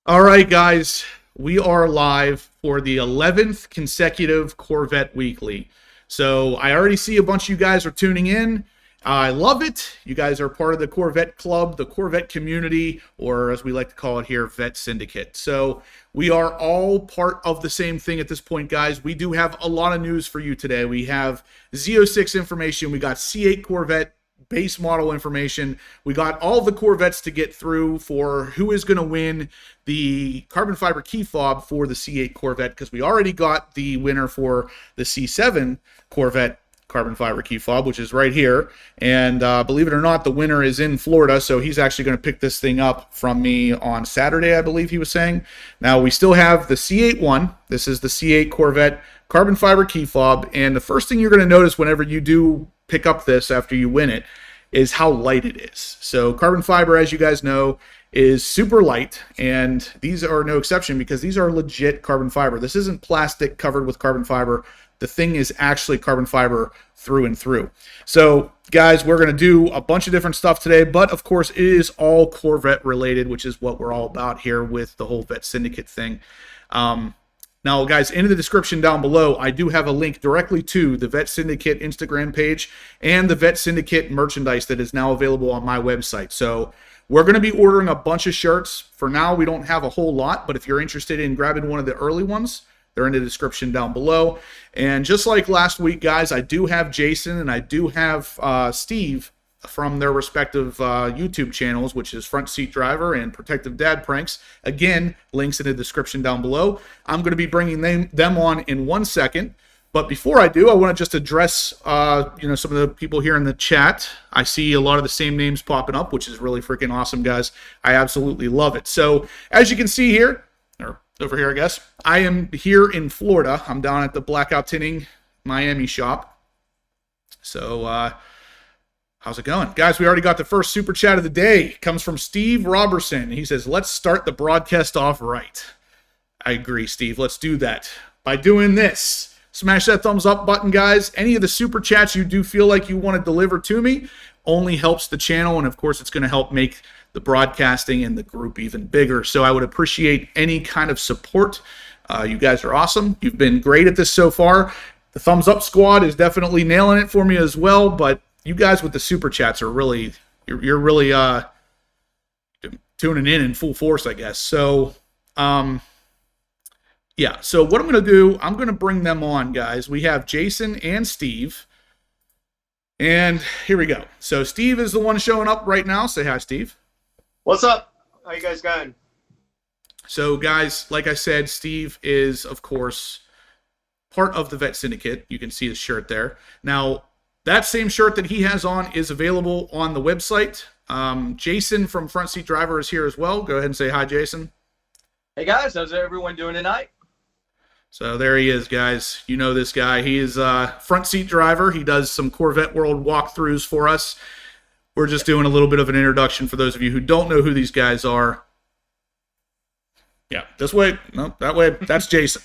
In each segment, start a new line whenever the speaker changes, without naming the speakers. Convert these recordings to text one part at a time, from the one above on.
All right, guys, we are live for the 11th consecutive Corvette Weekly. So I already see a bunch of you guys are tuning in. I love it. You guys are part of the Corvette Club, the Corvette community, or as we like to call it here, Vette Syndicate. So we are all part of the same thing at this point, guys. We do have a lot of news for you today. We have Z06 information. We got C8 Corvette base model information. We got all the Corvettes to get through for who is going to win the carbon fiber key fob for the C8 Corvette, because we already got the winner for the C7 Corvette carbon fiber key fob, which is right here. And believe it or not, the winner is in Florida, so he's actually going to pick this thing up from me on Saturday, I believe he was saying. Now, we still have the C8 one. This is the C8 Corvette carbon fiber key fob, and the first thing you're going to notice whenever you do pick up this after you win it is how light it is. So carbon fiber, as you guys know, is super light, and these are no exception because these are legit carbon fiber. This isn't plastic covered with carbon fiber. The thing is actually carbon fiber through and through. So guys, we're going to do a bunch of different stuff today, but of course it is all Corvette related, which is what we're all about here with the whole Vette Syndicate thing. Now, guys, in the description down below, I do have a link directly to the Vette Syndicate Instagram page and the Vette Syndicate merchandise that is now available on my website. So we're going to be ordering a bunch of shirts. For now, we don't have a whole lot, but if you're interested in grabbing one of the early ones, they're in the description down below. And just like last week, guys, I do have Jason and I do have Steve from their respective YouTube channels, which is Front Seat Driver and Protective Dad Pranks. Again, links in the description down below. I'm going to be bringing them on in 1 second. But before I do, I want to just address some of the people here in the chat. I see a lot of the same names popping up, which is really freaking awesome, guys. I absolutely love it. So as you can see here, or over here, I guess, I am here in Florida. I'm down at the Blackout Tinting Miami shop. So, how's it going? Guys, we already got the first super chat of the day. It comes from Steve Robertson. He says, let's start the broadcast off right. I agree, Steve. Let's do that. By doing this, smash that thumbs up button, guys. Any of the super chats you do feel like you want to deliver to me only helps the channel. And of course, it's going to help make the broadcasting and the group even bigger. So I would appreciate any kind of support. You guys are awesome. You've been great at this so far. The thumbs up squad is definitely nailing it for me as well, but you guys with the super chats are really, you're really tuning in full force, I guess. So, yeah. So what I'm going to do, I'm going to bring them on, guys. We have Jason and Steve. And here we go. So Steve is the one showing up right now. Say hi, Steve.
What's up? How you guys going?
So, guys, like I said, Steve is, of course, part of the Vette Syndicate. You can see his shirt there. Now, that same shirt that he has on is available on the website. Jason from Front Seat Driver is here as well. Go ahead and say hi, Jason.
Hey, guys. How's everyone doing tonight?
So there he is, guys. You know this guy. He is Front Seat Driver. He does some Corvette World walkthroughs for us. We're just doing a little bit of an introduction for those of you who don't know who these guys are. Yeah, this way. No, that way. That's Jason.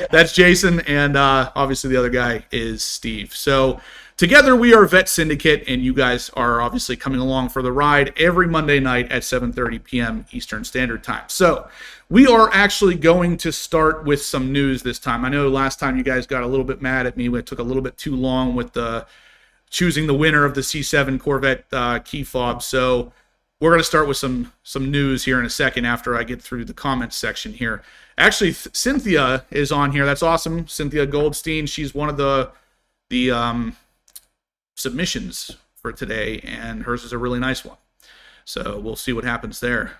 That's Jason, and obviously the other guy is Steve. So together we are Vette Syndicate, and you guys are obviously coming along for the ride every Monday night at 7:30 p.m. Eastern Standard Time. So we are actually going to start with some news this time. I know last time you guys got a little bit mad at me. It took a little bit too long with the choosing the winner of the C7 Corvette key fob. So we're going to start with some news here in a second after I get through the comments section here. Actually, Cynthia is on here. That's awesome. Cynthia Goldstein. She's one of the submissions for today, and hers is a really nice one. So we'll see what happens there.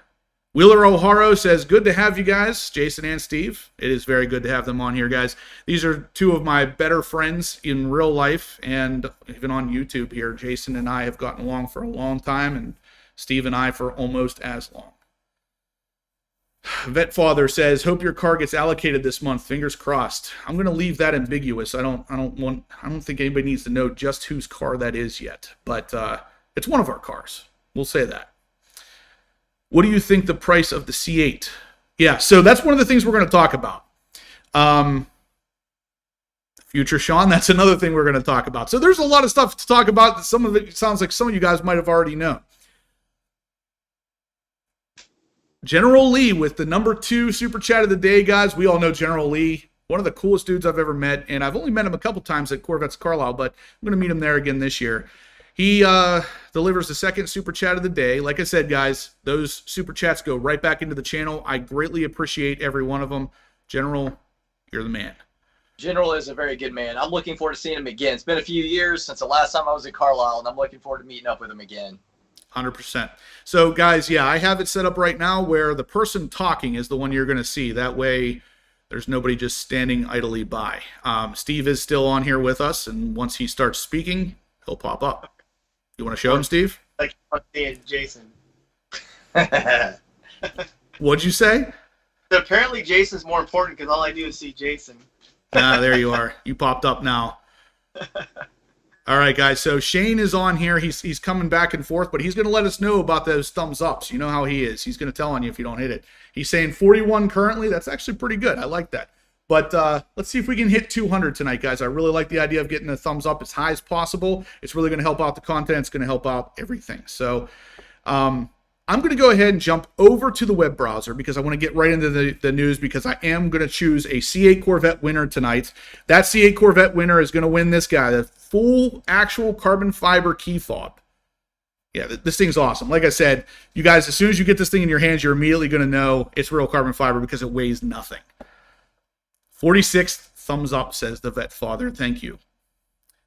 Wheeler O'Hara says, good to have you guys, Jason and Steve. It is very good to have them on here, guys. These are two of my better friends in real life and even on YouTube here. Jason and I have gotten along for a long time, and Steve and I for almost as long. Vet Father says, hope your car gets allocated this month. Fingers crossed. I'm going to leave that ambiguous. I don't think anybody needs to know just whose car that is yet, but it's one of our cars. We'll say that. What do you think the price of the C8? Yeah, so that's one of the things we're going to talk about. Future Sean, that's another thing we're going to talk about. So there's a lot of stuff to talk about. Some of it sounds like some of you guys might have already known. General Lee with the number 2 super chat of the day, guys. We all know General Lee, one of the coolest dudes I've ever met, and I've only met him a couple times at Corvettes Carlisle, but I'm going to meet him there again this year. He delivers the second super chat of the day. Like I said, guys, those super chats go right back into the channel. I greatly appreciate every one of them. General, you're the man.
General is a very good man. I'm looking forward to seeing him again. It's been a few years since the last time I was at Carlisle, and I'm looking forward to meeting up with him again.
100%. So, guys, yeah, I have it set up right now where the person talking is the one you're going to see. That way, there's nobody just standing idly by. Steve is still on here with us, and once he starts speaking, he'll pop up. You want to show him, Steve?
Like I'm seeing Jason.
What'd you say?
Apparently, Jason's more important because all I do is see Jason.
There you are. You popped up now. All right, guys. So Shane is on here. He's coming back and forth, but he's going to let us know about those thumbs ups. You know how he is. He's going to tell on you if you don't hit it. He's saying 41 currently. That's actually pretty good. I like that. But let's see if we can hit 200 tonight, guys. I really like the idea of getting a thumbs up as high as possible. It's really going to help out the content. It's going to help out everything. So I'm going to go ahead and jump over to the web browser because I want to get right into the news because I am going to choose a C8 Corvette winner tonight. That C8 Corvette winner is going to win this guy, the full actual carbon fiber key fob. Yeah, this thing's awesome. Like I said, you guys, as soon as you get this thing in your hands, you're immediately going to know it's real carbon fiber because it weighs nothing. 46th thumbs up, says the Vette father. Thank you.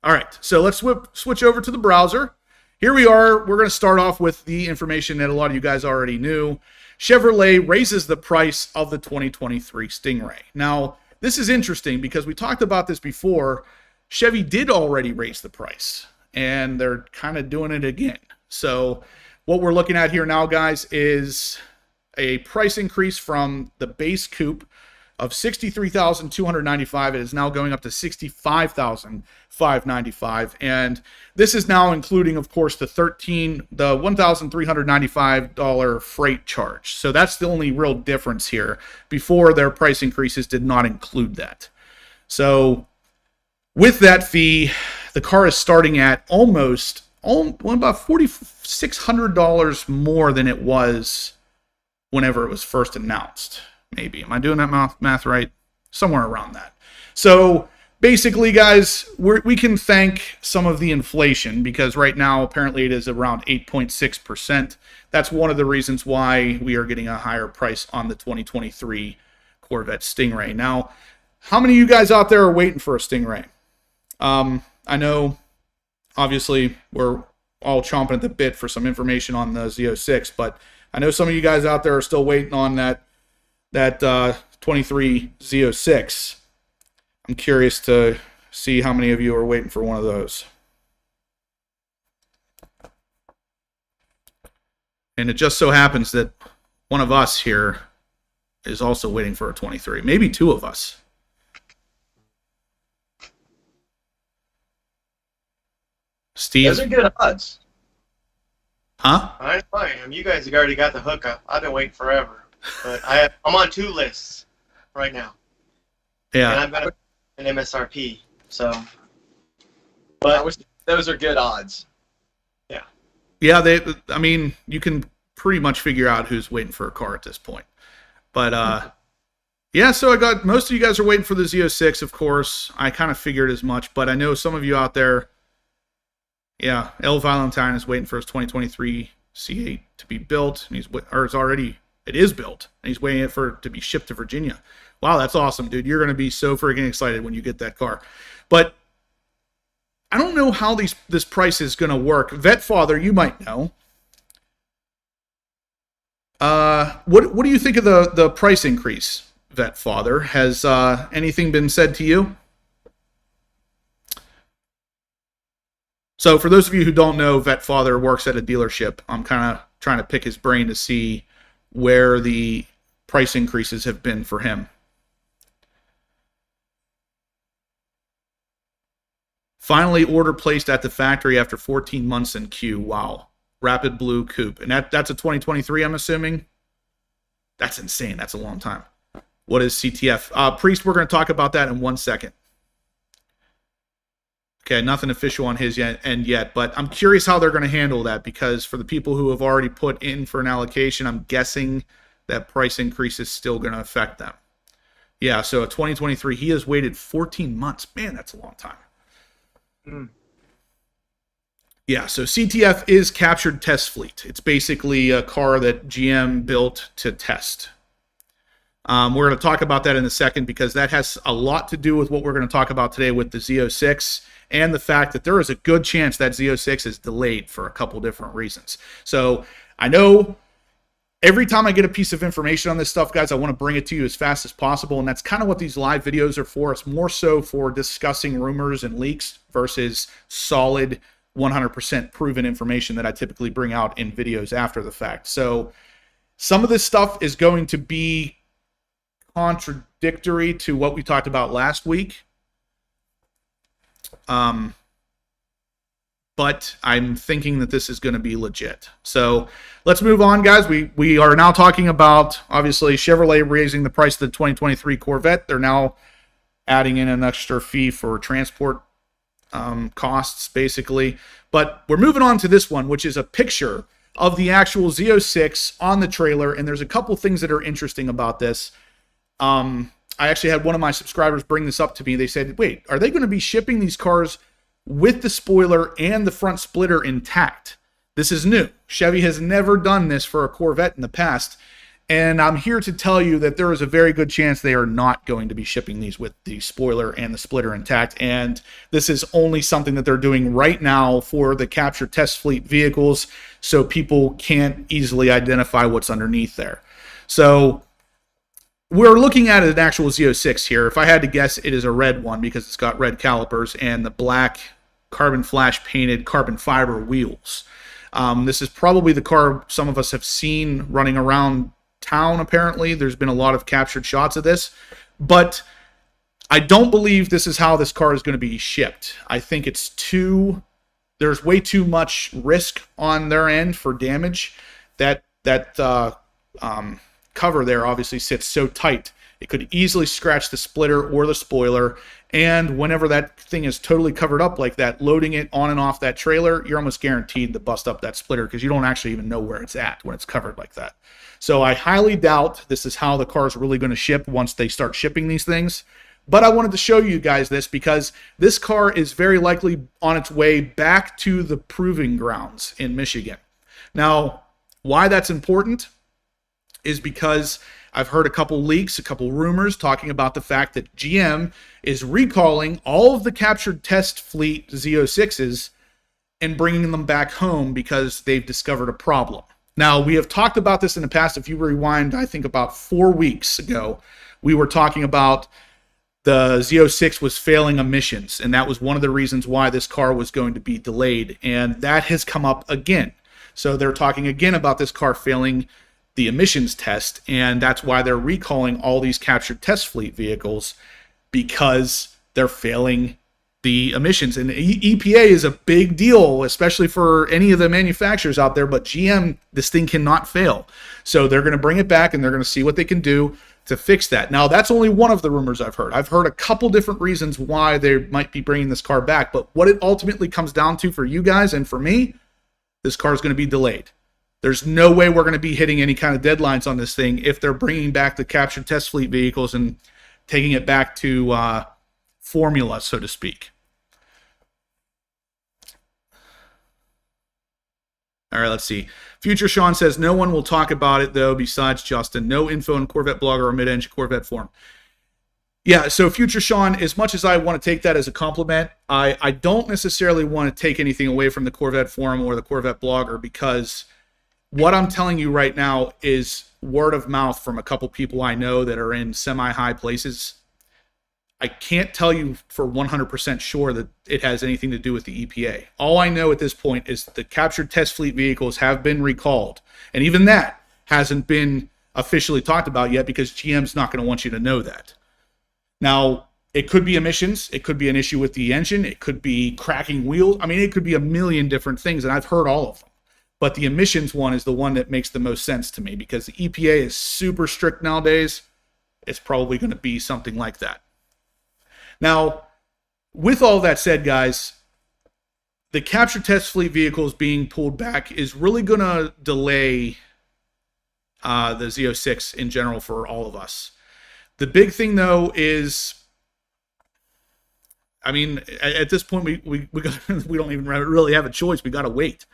All right, so let's switch over to the browser. Here we are. We're going to start off with the information that a lot of you guys already knew. Chevrolet raises the price of the 2023 Stingray. Now, this is interesting because we talked about this before. Chevy did already raise the price, and they're kind of doing it again. So what we're looking at here now, guys, is a price increase from the base coupe of $63,295. It is now going up to $65,595, and this is now including, of course, the $1,395 freight charge. So that's the only real difference here. Before, their price increases did not include that. So with that fee, the car is starting at about $4,600 more than it was whenever it was first announced. Maybe. Am I doing that math right? Somewhere around that. So basically, guys, we can thank some of the inflation because right now, apparently, it is around 8.6%. That's one of the reasons why we are getting a higher price on the 2023 Corvette Stingray. Now, how many of you guys out there are waiting for a Stingray? I know, obviously, we're all chomping at the bit for some information on the Z06, but I know some of you guys out there are still waiting on that 23 Z06. I'm curious to see how many of you are waiting for one of those. And it just so happens that one of us here is also waiting for a 23. Maybe two of us. Steve?
Those are good odds.
Huh?
I'm fine. You guys have already got the hookup. I've been waiting forever. But I'm on 2 lists right now.
Yeah.
And I've got an MSRP. So, but
Those are good odds.
yeah.
Yeah, I mean, you can pretty much figure out who's waiting for a car at this point. But, yeah, so I got most of you guys are waiting for the Z06, of course. I kind of figured as much, but I know some of you out there, yeah, El Valentine is waiting for his 2023 C8 to be built, and it is built, and he's waiting for it to be shipped to Virginia. Wow, that's awesome, dude. You're going to be so freaking excited when you get that car. But I don't know how this price is going to work. Vette Father, you might know. What do you think of the price increase, Vette Father? Has anything been said to you? So for those of you who don't know, Vette Father works at a dealership. I'm kind of trying to pick his brain to see where the price increases have been for him. Finally, order placed at the factory after 14 months in queue. Wow. Rapid Blue Coupe. And that's a 2023, I'm assuming? That's insane. That's a long time. What is CTF? Priest, we're going to talk about that in 1 second. Okay, nothing official on his end yet, but I'm curious how they're going to handle that because for the people who have already put in for an allocation, I'm guessing that price increase is still going to affect them. Yeah, so 2023, he has waited 14 months. Man, that's a long time. Yeah, so CTF is captured test fleet. It's basically a car that GM built to test. We're going to talk about that in a second because that has a lot to do with what we're going to talk about today with the Z06 and the fact that there is a good chance that Z06 is delayed for a couple different reasons. So I know every time I get a piece of information on this stuff, guys, I want to bring it to you as fast as possible, and that's kind of what these live videos are for. It's more so for discussing rumors and leaks versus solid 100% proven information that I typically bring out in videos after the fact. So some of this stuff is going to be contradictory to what we talked about last week. But I'm thinking that this is going to be legit. So let's move on, guys. We are now talking about, obviously, Chevrolet raising the price of the 2023 Corvette. They're now adding in an extra fee for transport costs, basically. But we're moving on to this one, which is a picture of the actual Z06 on the trailer. And there's a couple things that are interesting about this. I actually had one of my subscribers bring this up to me. They said, wait, are they going to be shipping these cars with the spoiler and the front splitter intact? This is new. Chevy has never done this for a Corvette in the past. And I'm here to tell you that there is a very good chance they are not going to be shipping these with the spoiler and the splitter intact. And this is only something that they're doing right now for the capture test fleet vehicles, so people can't easily identify what's underneath there. So we're looking at an actual Z06 here. If I had to guess, it is a red one because it's got red calipers and the black carbon flash painted carbon fiber wheels. This is probably the car some of us have seen running around town, apparently. There's been a lot of captured shots of this, but I don't believe this is how this car is going to be shipped. I think there's way too much risk on their end for damage. That cover there obviously sits so tight. It could easily scratch the splitter or the spoiler, and whenever that thing is totally covered up like that, loading it on and off that trailer, you're almost guaranteed to bust up that splitter because you don't actually even know where it's at when it's covered like that. So I highly doubt this is how the car is really going to ship once they start shipping these things. But I wanted to show you guys this because this car is very likely on its way back to the proving grounds in Michigan. Now, why that's important is because I've heard a couple leaks, a couple rumors talking about the fact that GM is recalling all of the captured test fleet Z06s and bringing them back home because they've discovered a problem. Now, we have talked about this in the past. If you rewind, I think about 4 weeks ago, we were talking about the Z06 was failing emissions, and that was one of the reasons why this car was going to be delayed, and that has come up again. So they're talking again about this car failing the emissions test, and that's why they're recalling all these captured test fleet vehicles, because they're failing the emissions. And EPA is a big deal, especially for any of the manufacturers out there, but GM, this thing cannot fail. So they're going to bring it back and they're going to see what they can do to fix that. Now, that's only one of the rumors I've heard. I've heard a couple different reasons why they might be bringing this car back, but what it ultimately comes down to for you guys and for me, this car is going to be delayed. There's no way we're going to be hitting any kind of deadlines on this thing if they're bringing back the captured test fleet vehicles and taking it back to formula, so to speak. All right, let's see. Future Sean says, no one will talk about it, though, besides Justin. No info in Corvette Blogger or mid-engine Corvette forum. Yeah, so Future Sean, as much as I want to take that as a compliment, I don't necessarily want to take anything away from the Corvette forum or the Corvette Blogger, because what I'm telling you right now is word of mouth from a couple people I know that are in semi-high places. I can't tell you for 100% sure that it has anything to do with the EPA. All I know at this point is the captured test fleet vehicles have been recalled. And even that hasn't been officially talked about yet because GM's not going to want you to know that. Now, it could be emissions. It could be an issue with the engine. It could be cracking wheels. I mean, it could be a million different things, and I've heard all of them. But the emissions one is the one that makes the most sense to me because the EPA is super strict nowadays. It's probably going to be something like that. Now, with all that said, guys, the capture test fleet vehicles being pulled back is really going to delay the Z06 in general for all of us. The big thing, though, is, I mean, at this point, we don't even really have a choice. We got to wait.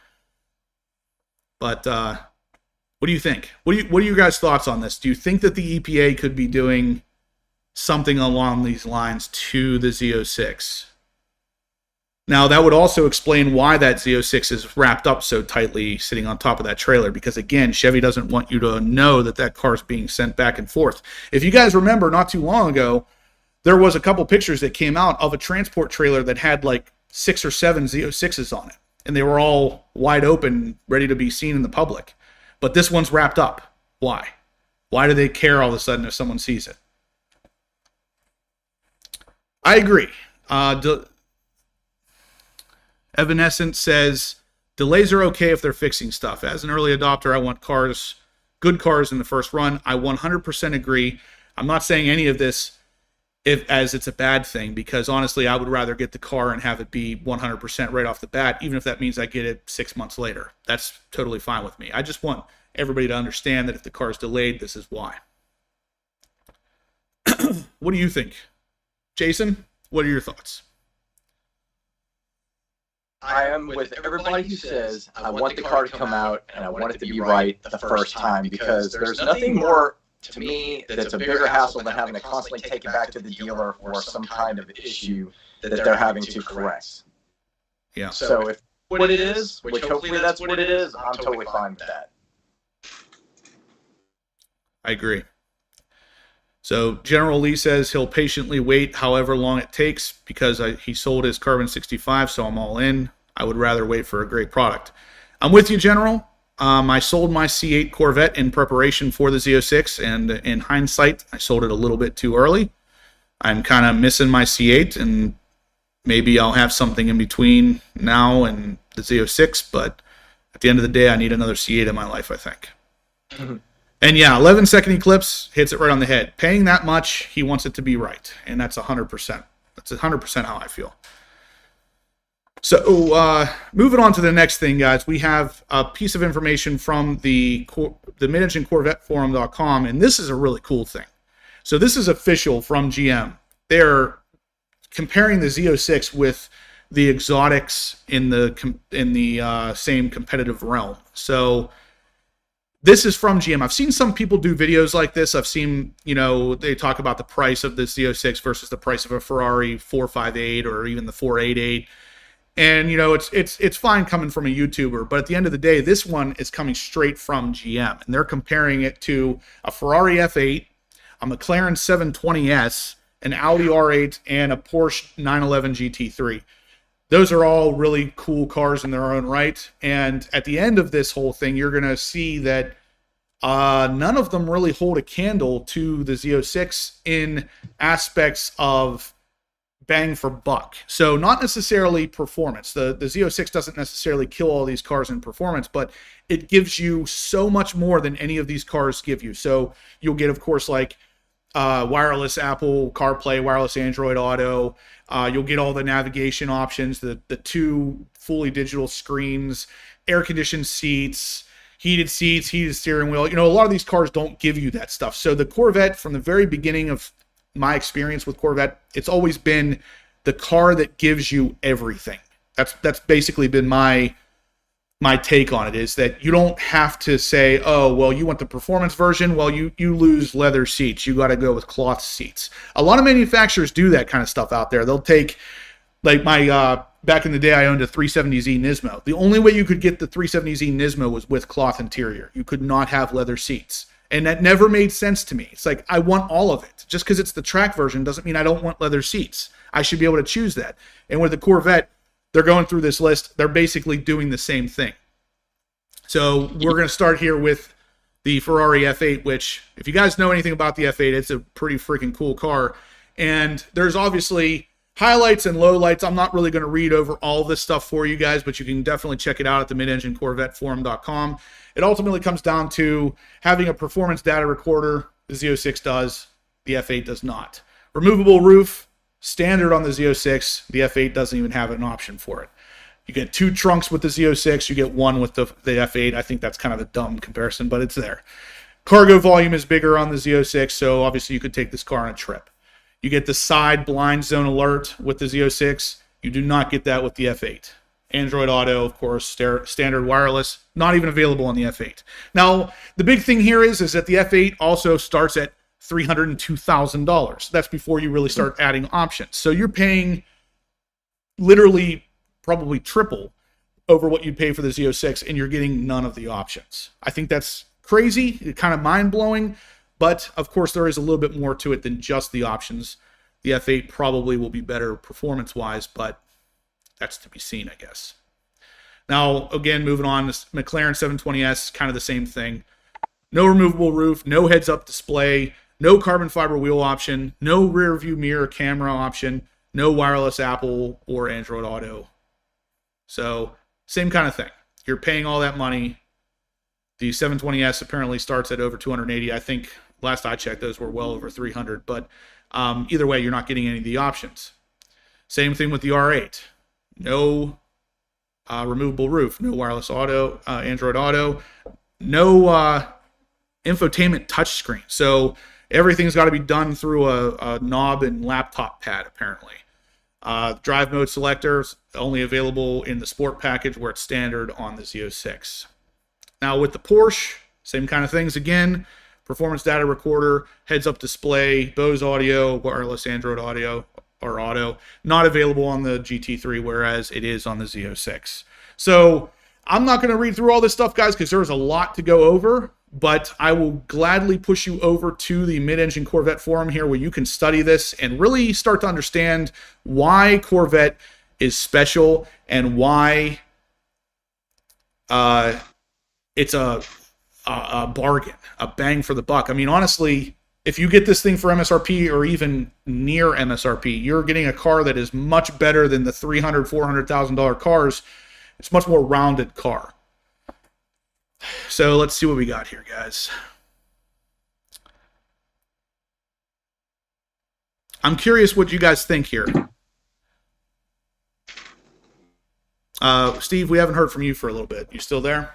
But what do you think? What are your guys' thoughts on this? Do you think that the EPA could be doing something along these lines to the Z06? Now, that would also explain why that Z06 is wrapped up so tightly sitting on top of that trailer, because, again, Chevy doesn't want you to know that that car is being sent back and forth. If you guys remember, not too long ago, there was a couple pictures that came out of a transport trailer that had like 6 or 7 Z06s on it, and they were all wide open, ready to be seen in the public. But this one's wrapped up. Why? Why do they care all of a sudden if someone sees it? I agree. Evanescent says, delays are okay if they're fixing stuff. As an early adopter, I want good cars in the first run. I 100% agree. I'm not saying any of this as it's a bad thing, because honestly, I would rather get the car and have it be 100% right off the bat, even if that means I get it 6 months later. That's totally fine with me. I just want everybody to understand that if the car is delayed, this is why. What do you think? Jason, what are your thoughts?
I am with everybody who says I want the car to come out and I want it to be right the first time, because there's nothing more to me that's a bigger hassle than having to constantly take it back to the dealer for some kind of issue that they're having to correct.
Yeah.
So if what it is, which hopefully that's what it is, I'm totally fine with that.
I agree. So General Lee says he'll patiently wait however long it takes because he sold his Carbon 65, so I'm all in. I would rather wait for a great product. I'm with you, General. I sold my C8 Corvette in preparation for the Z06, and in hindsight, I sold it a little bit too early. I'm kind of missing my C8, and maybe I'll have something in between now and the Z06, but at the end of the day, I need another C8 in my life, I think. Mm-hmm. And yeah, 11-second eclipse hits it right on the head. Paying that much, he wants it to be right, and that's 100%. That's 100% how I feel. So moving on to the next thing, guys, we have a piece of information from the mid-engine Corvette forum.com, and this is a really cool thing. So this is official from GM. They're comparing the Z06 with the exotics in the same competitive realm. So this is from GM. I've seen some people do videos like this. I've seen, they talk about the price of the Z06 versus the price of a Ferrari 458 or even the 488. And, it's fine coming from a YouTuber, but at the end of the day, this one is coming straight from GM. And they're comparing it to a Ferrari F8, a McLaren 720S, an Audi R8, and a Porsche 911 GT3. Those are all really cool cars in their own right. And at the end of this whole thing, you're going to see that none of them really hold a candle to the Z06 in aspects of bang for buck. So not necessarily performance. The Z06 doesn't necessarily kill all these cars in performance, but it gives you so much more than any of these cars give you. So you'll get, of course, like wireless Apple CarPlay, wireless Android Auto. You'll get all the navigation options, the 2 fully digital screens, air-conditioned seats, heated steering wheel. A lot of these cars don't give you that stuff. So the Corvette, from the very beginning of my experience with Corvette, it's always been the car that gives you everything. That's basically been my take on it, is that you don't have to say, oh, well, you want the performance version? Well, you lose leather seats. You got to go with cloth seats. A lot of manufacturers do that kind of stuff out there. They'll take, like my, back in the day, I owned a 370Z Nismo. The only way you could get the 370Z Nismo was with cloth interior. You could not have leather seats. And that never made sense to me. It's like, I want all of it. Just because it's the track version doesn't mean I don't want leather seats. I should be able to choose that. And with the Corvette, they're going through this list. They're basically doing the same thing. So we're going to start here with the Ferrari F8, which, if you guys know anything about the F8, it's a pretty freaking cool car. And there's obviously highlights and lowlights. I'm not really going to read over all this stuff for you guys, but you can definitely check it out at the mid-engine Corvette forum.com. It ultimately comes down to having a performance data recorder. The Z06 does. The F8 does not. Removable roof, standard on the Z06. The F8 doesn't even have an option for it. You get 2 trunks with the Z06. You get 1 with the F8. I think that's kind of a dumb comparison, but it's there. Cargo volume is bigger on the Z06, so obviously you could take this car on a trip. You get the side blind zone alert with the Z06. You do not get that with the F8. Android Auto, of course, standard wireless, not even available on the F8. Now, the big thing here is that the F8 also starts at $302,000. That's before you really start adding options. So you're paying literally probably triple over what you'd pay for the Z06, and you're getting none of the options. I think that's crazy, kind of mind-blowing, but of course there is a little bit more to it than just the options. The F8 probably will be better performance-wise, but that's to be seen, I guess. Now, again, moving on, this McLaren 720S, kind of the same thing. No removable roof, no heads-up display, no carbon fiber wheel option, no rear view mirror camera option, no wireless Apple or Android Auto. So, same kind of thing. You're paying all that money. The 720S apparently starts at over 280. I think last I checked, those were well over 300. But either way, you're not getting any of the options. Same thing with the R8. No removable roof, no wireless auto, Android Auto, no infotainment touchscreen. So everything's got to be done through a knob and laptop pad, apparently. Drive mode selectors only available in the sport package where it's standard on the Z06. Now with the Porsche, same kind of things again. Performance data recorder, heads-up display, Bose audio, wireless Android audio or auto, not available on the GT3, whereas it is on the Z06. So I'm not going to read through all this stuff, guys, because there's a lot to go over, but I will gladly push you over to the Mid-Engine Corvette forum here where you can study this and really start to understand why Corvette is special and why it's a bargain, a bang for the buck. I mean, honestly, if you get this thing for MSRP or even near MSRP, you're getting a car that is much better than the $300,000, $400,000 cars. It's a much more rounded car. So let's see what we got here, guys. I'm curious what you guys think here. Steve, we haven't heard from you for a little bit. You still there?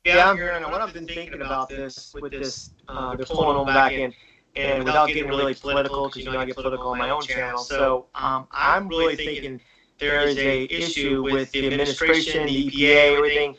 Yeah, I'm here, and what I've been thinking about this, with this, they're pulling them back in, and without getting really political, because I get political on my own channel. So I'm really thinking there is a issue with the administration, the EPA, everything.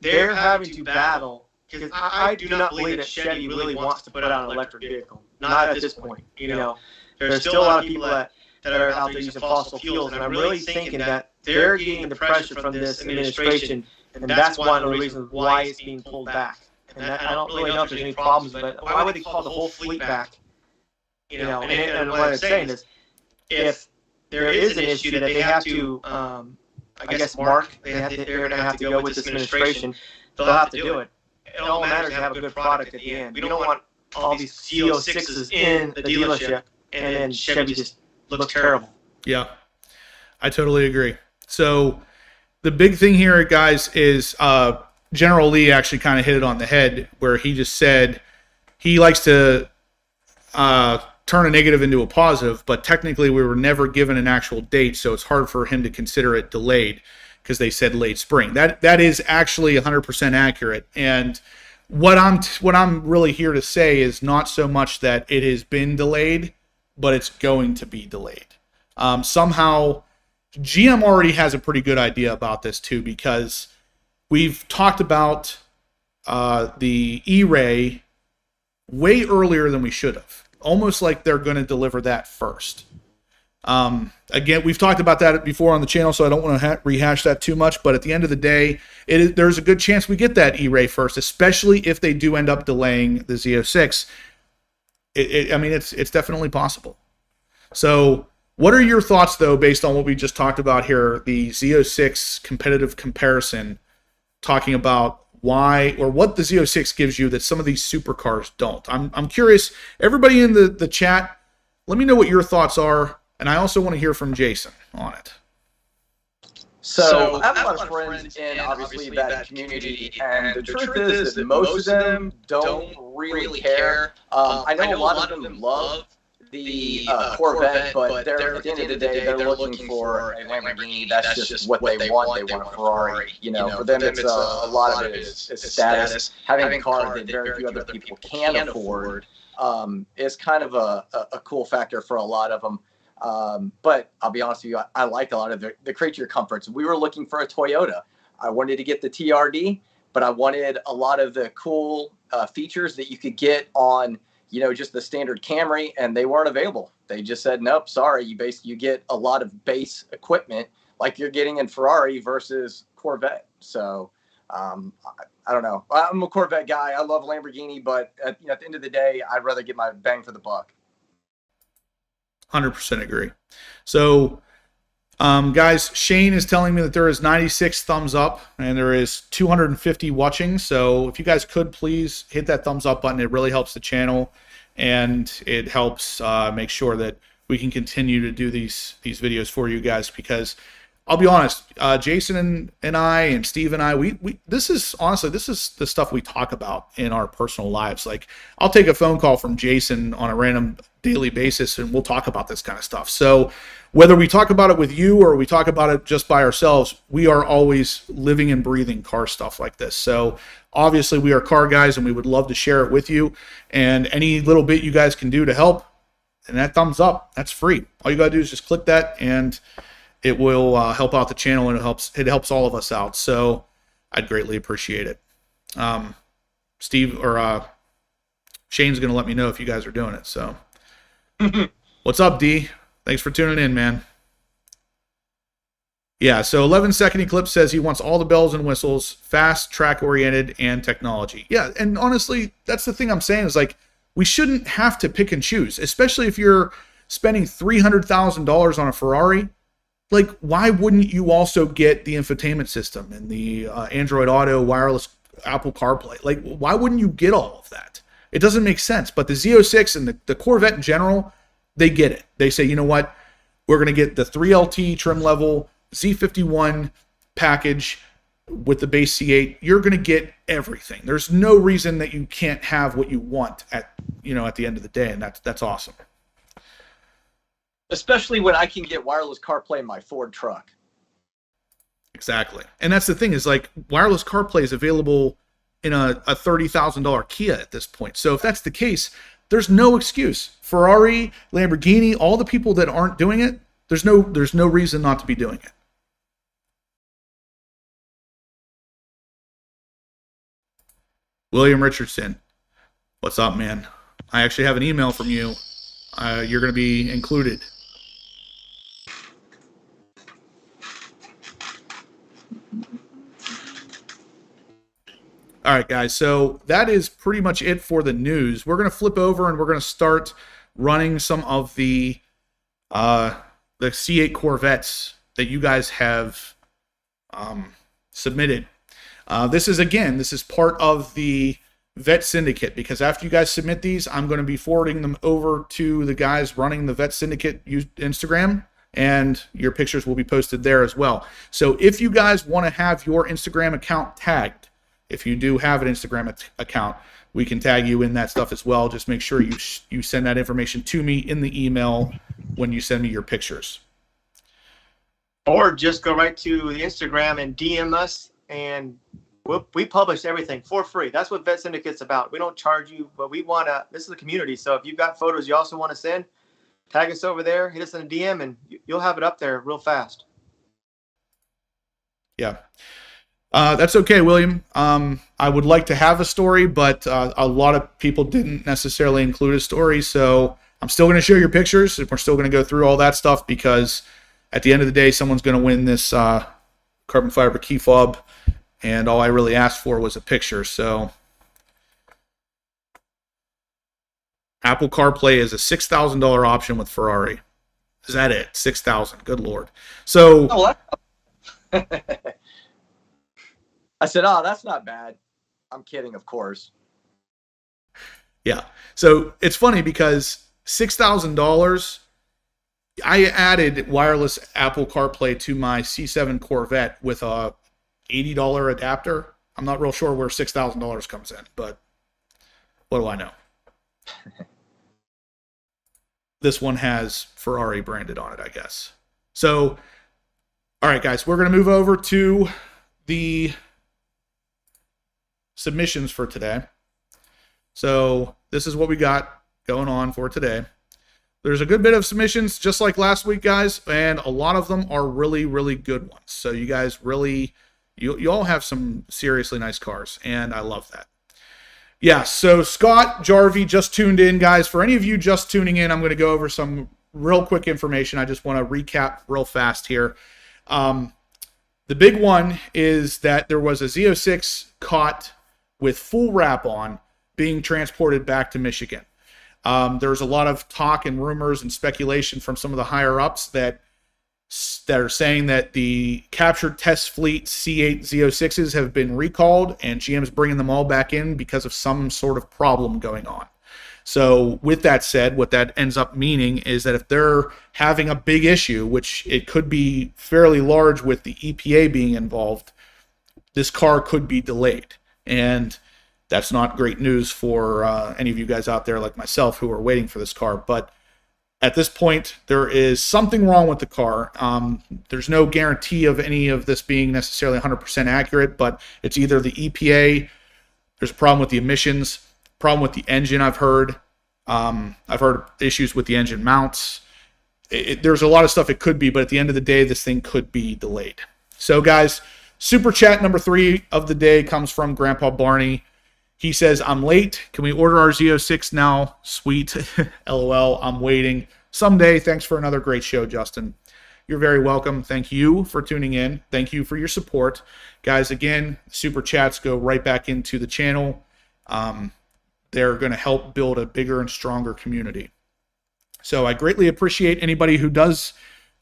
They're having to battle, because I do not believe that Chevy really wants to put out an electric vehicle. Not at this point. There's still a lot of people that are out there using fossil fuels, and I'm really thinking that they're getting the pressure from this administration. And that's one of the reasons why it's being pulled back. And I don't really know if there's any problems, but why would they call the whole fleet back? And what I'm saying is, if there is an issue that they have to, I guess, mark, they're going to have to go with this administration, they'll have to do it. It all matters to have a good product at the end. We don't want all these CO6s in the dealership, and then Chevy just looks terrible.
Yeah, I totally agree. So the big thing here, guys, is General Lee actually kind of hit it on the head where he just said he likes to turn a negative into a positive, but technically we were never given an actual date, so it's hard for him to consider it delayed because they said late spring. That is actually 100% accurate. And what I'm really here to say is not so much that it has been delayed, but it's going to be delayed. Somehow GM already has a pretty good idea about this too, because we've talked about the E-Ray way earlier than we should have. Almost like they're going to deliver that first. Again, we've talked about that before on the channel, so I don't want to rehash that too much. But at the end of the day, there's a good chance we get that E-Ray first, especially if they do end up delaying the Z06. I mean, it's definitely possible. So what are your thoughts, though, based on what we just talked about here, the Z06 competitive comparison, talking about why or what the Z06 gives you that some of these supercars don't? I'm curious. Everybody in the chat, let me know what your thoughts are, and I also want to hear from Jason on it.
So I have a lot of friends in, obviously, that community, and the truth is that most of them don't really care. I know a lot of them love the Corvette, but they're, at the end of the day, they're looking for a Lamborghini. That's just what they want. They want a Ferrari. You know, for them, it's a lot of it is status. Having a car that very few other people can afford is kind of a cool factor for a lot of them. But I'll be honest with you, I like a lot of the creature comforts. We were looking for a Toyota. I wanted to get the TRD, but I wanted a lot of the cool features that you could get on, you know, just the standard Camry, and they weren't available. They just said, nope, sorry. You get a lot of base equipment like you're getting in Ferrari versus Corvette. So I don't know. I'm a Corvette guy. I love Lamborghini, but at the end of the day, I'd rather get my bang for the buck.
100% agree. So, guys, Shane is telling me that there is 96 thumbs up and there is 250 watching. So if you guys could please hit that thumbs up button, it really helps the channel and it helps make sure that we can continue to do these videos for you guys, because I'll be honest, Jason and I and Steve and I, this is the stuff we talk about in our personal lives. Like, I'll take a phone call from Jason on a random daily basis and we'll talk about this kind of stuff. So whether we talk about it with you or we talk about it just by ourselves, we are always living and breathing car stuff like this. So obviously we are car guys and we would love to share it with you, and any little bit you guys can do to help, and that thumbs up, that's free. All you gotta do is just click that and it will help out the channel, and it helps all of us out. So I'd greatly appreciate it. Steve or Shane's going to let me know if you guys are doing it. So what's up, D? Thanks for tuning in, man. Yeah, so 11-second Eclipse says he wants all the bells and whistles, fast, track-oriented, and technology. Yeah, and honestly, that's the thing I'm saying is, like, we shouldn't have to pick and choose, especially if you're spending $300,000 on a Ferrari. Like, why wouldn't you also get the infotainment system and the Android Auto, wireless Apple CarPlay? Like, why wouldn't you get all of that? It doesn't make sense. But the Z06 and the Corvette in general, they get it. They say, you know what? We're going to get the 3LT trim level, Z51 package with the base C8. You're going to get everything. There's no reason that you can't have what you want at the end of the day, and that's awesome.
Especially when I can get wireless CarPlay in my Ford truck.
Exactly. And that's the thing is, like, wireless CarPlay is available in a $30,000 Kia at this point. So if that's the case, there's no excuse. Ferrari, Lamborghini, all the people that aren't doing it, there's no reason not to be doing it. William Richardson, what's up, man? I actually have an email from you. You're going to be included. All right, guys, so that is pretty much it for the news. We're going to flip over and we're going to start running some of the C8 Corvettes that you guys have submitted. This is part of the Vette Syndicate, because after you guys submit these, I'm going to be forwarding them over to the guys running the Vette Syndicate Instagram, and your pictures will be posted there as well. So if you guys want to have your Instagram account tagged, if you do have an Instagram account, we can tag you in that stuff as well. Just make sure you send that information to me in the email when you send me your pictures.
Or just go right to the Instagram and DM us, and we publish everything for free. That's what Vette Syndicate's about. We don't charge you, but this is a community. So if you've got photos you also want to send, tag us over there, hit us in a DM, and you'll have it up there real fast.
Yeah. That's okay, William. I would like to have a story, but a lot of people didn't necessarily include a story, so I'm still going to share your pictures, and we're still going to go through all that stuff, because at the end of the day, someone's going to win this carbon fiber key fob, and all I really asked for was a picture. So Apple CarPlay is a $6,000 option with Ferrari. Is that it? $6,000. Good Lord. So
I said, oh, that's not bad. I'm kidding, of course.
Yeah. So it's funny because $6,000, I added wireless Apple CarPlay to my C7 Corvette with a $80 adapter. I'm not real sure where $6,000 comes in, but what do I know? this one has Ferrari branded on it, I guess. So, all right, guys, we're going to move over to the submissions for today. So this is what we got going on for today. There's a good bit of submissions, just like last week, guys, and a lot of them are really, really good ones. So you guys really, you all have some seriously nice cars, and I love that. Yeah, so Scott Jarvie just tuned in, guys. For any of you just tuning in, I'm going to go over some real quick information. I just want to recap real fast here. The big one is that there was a Z06 caught with full wrap on being transported back to Michigan. There's a lot of talk and rumors and speculation from some of the higher ups that are saying that the captured test fleet C8 Z06s have been recalled and GM's bringing them all back in because of some sort of problem going on. So with that said, what that ends up meaning is that if they're having a big issue, which it could be fairly large with the EPA being involved, this car could be delayed. And that's not great news for any of you guys out there like myself who are waiting for this car. But at this point, there is something wrong with the car. There's no guarantee of any of this being necessarily 100% accurate, but it's either the EPA, there's a problem with the emissions, problem with the engine I've heard. I've heard issues with the engine mounts. There's a lot of stuff it could be, but at the end of the day, this thing could be delayed. So guys, super chat number 3 of the day comes from Grandpa Barney. He says, I'm late. Can we order our Z06 now? Sweet. LOL. I'm waiting. Someday. Thanks for another great show, Justin. You're very welcome. Thank you for tuning in. Thank you for your support. Guys, again, super chats go right back into the channel. They're going to help build a bigger and stronger community. So I greatly appreciate anybody who does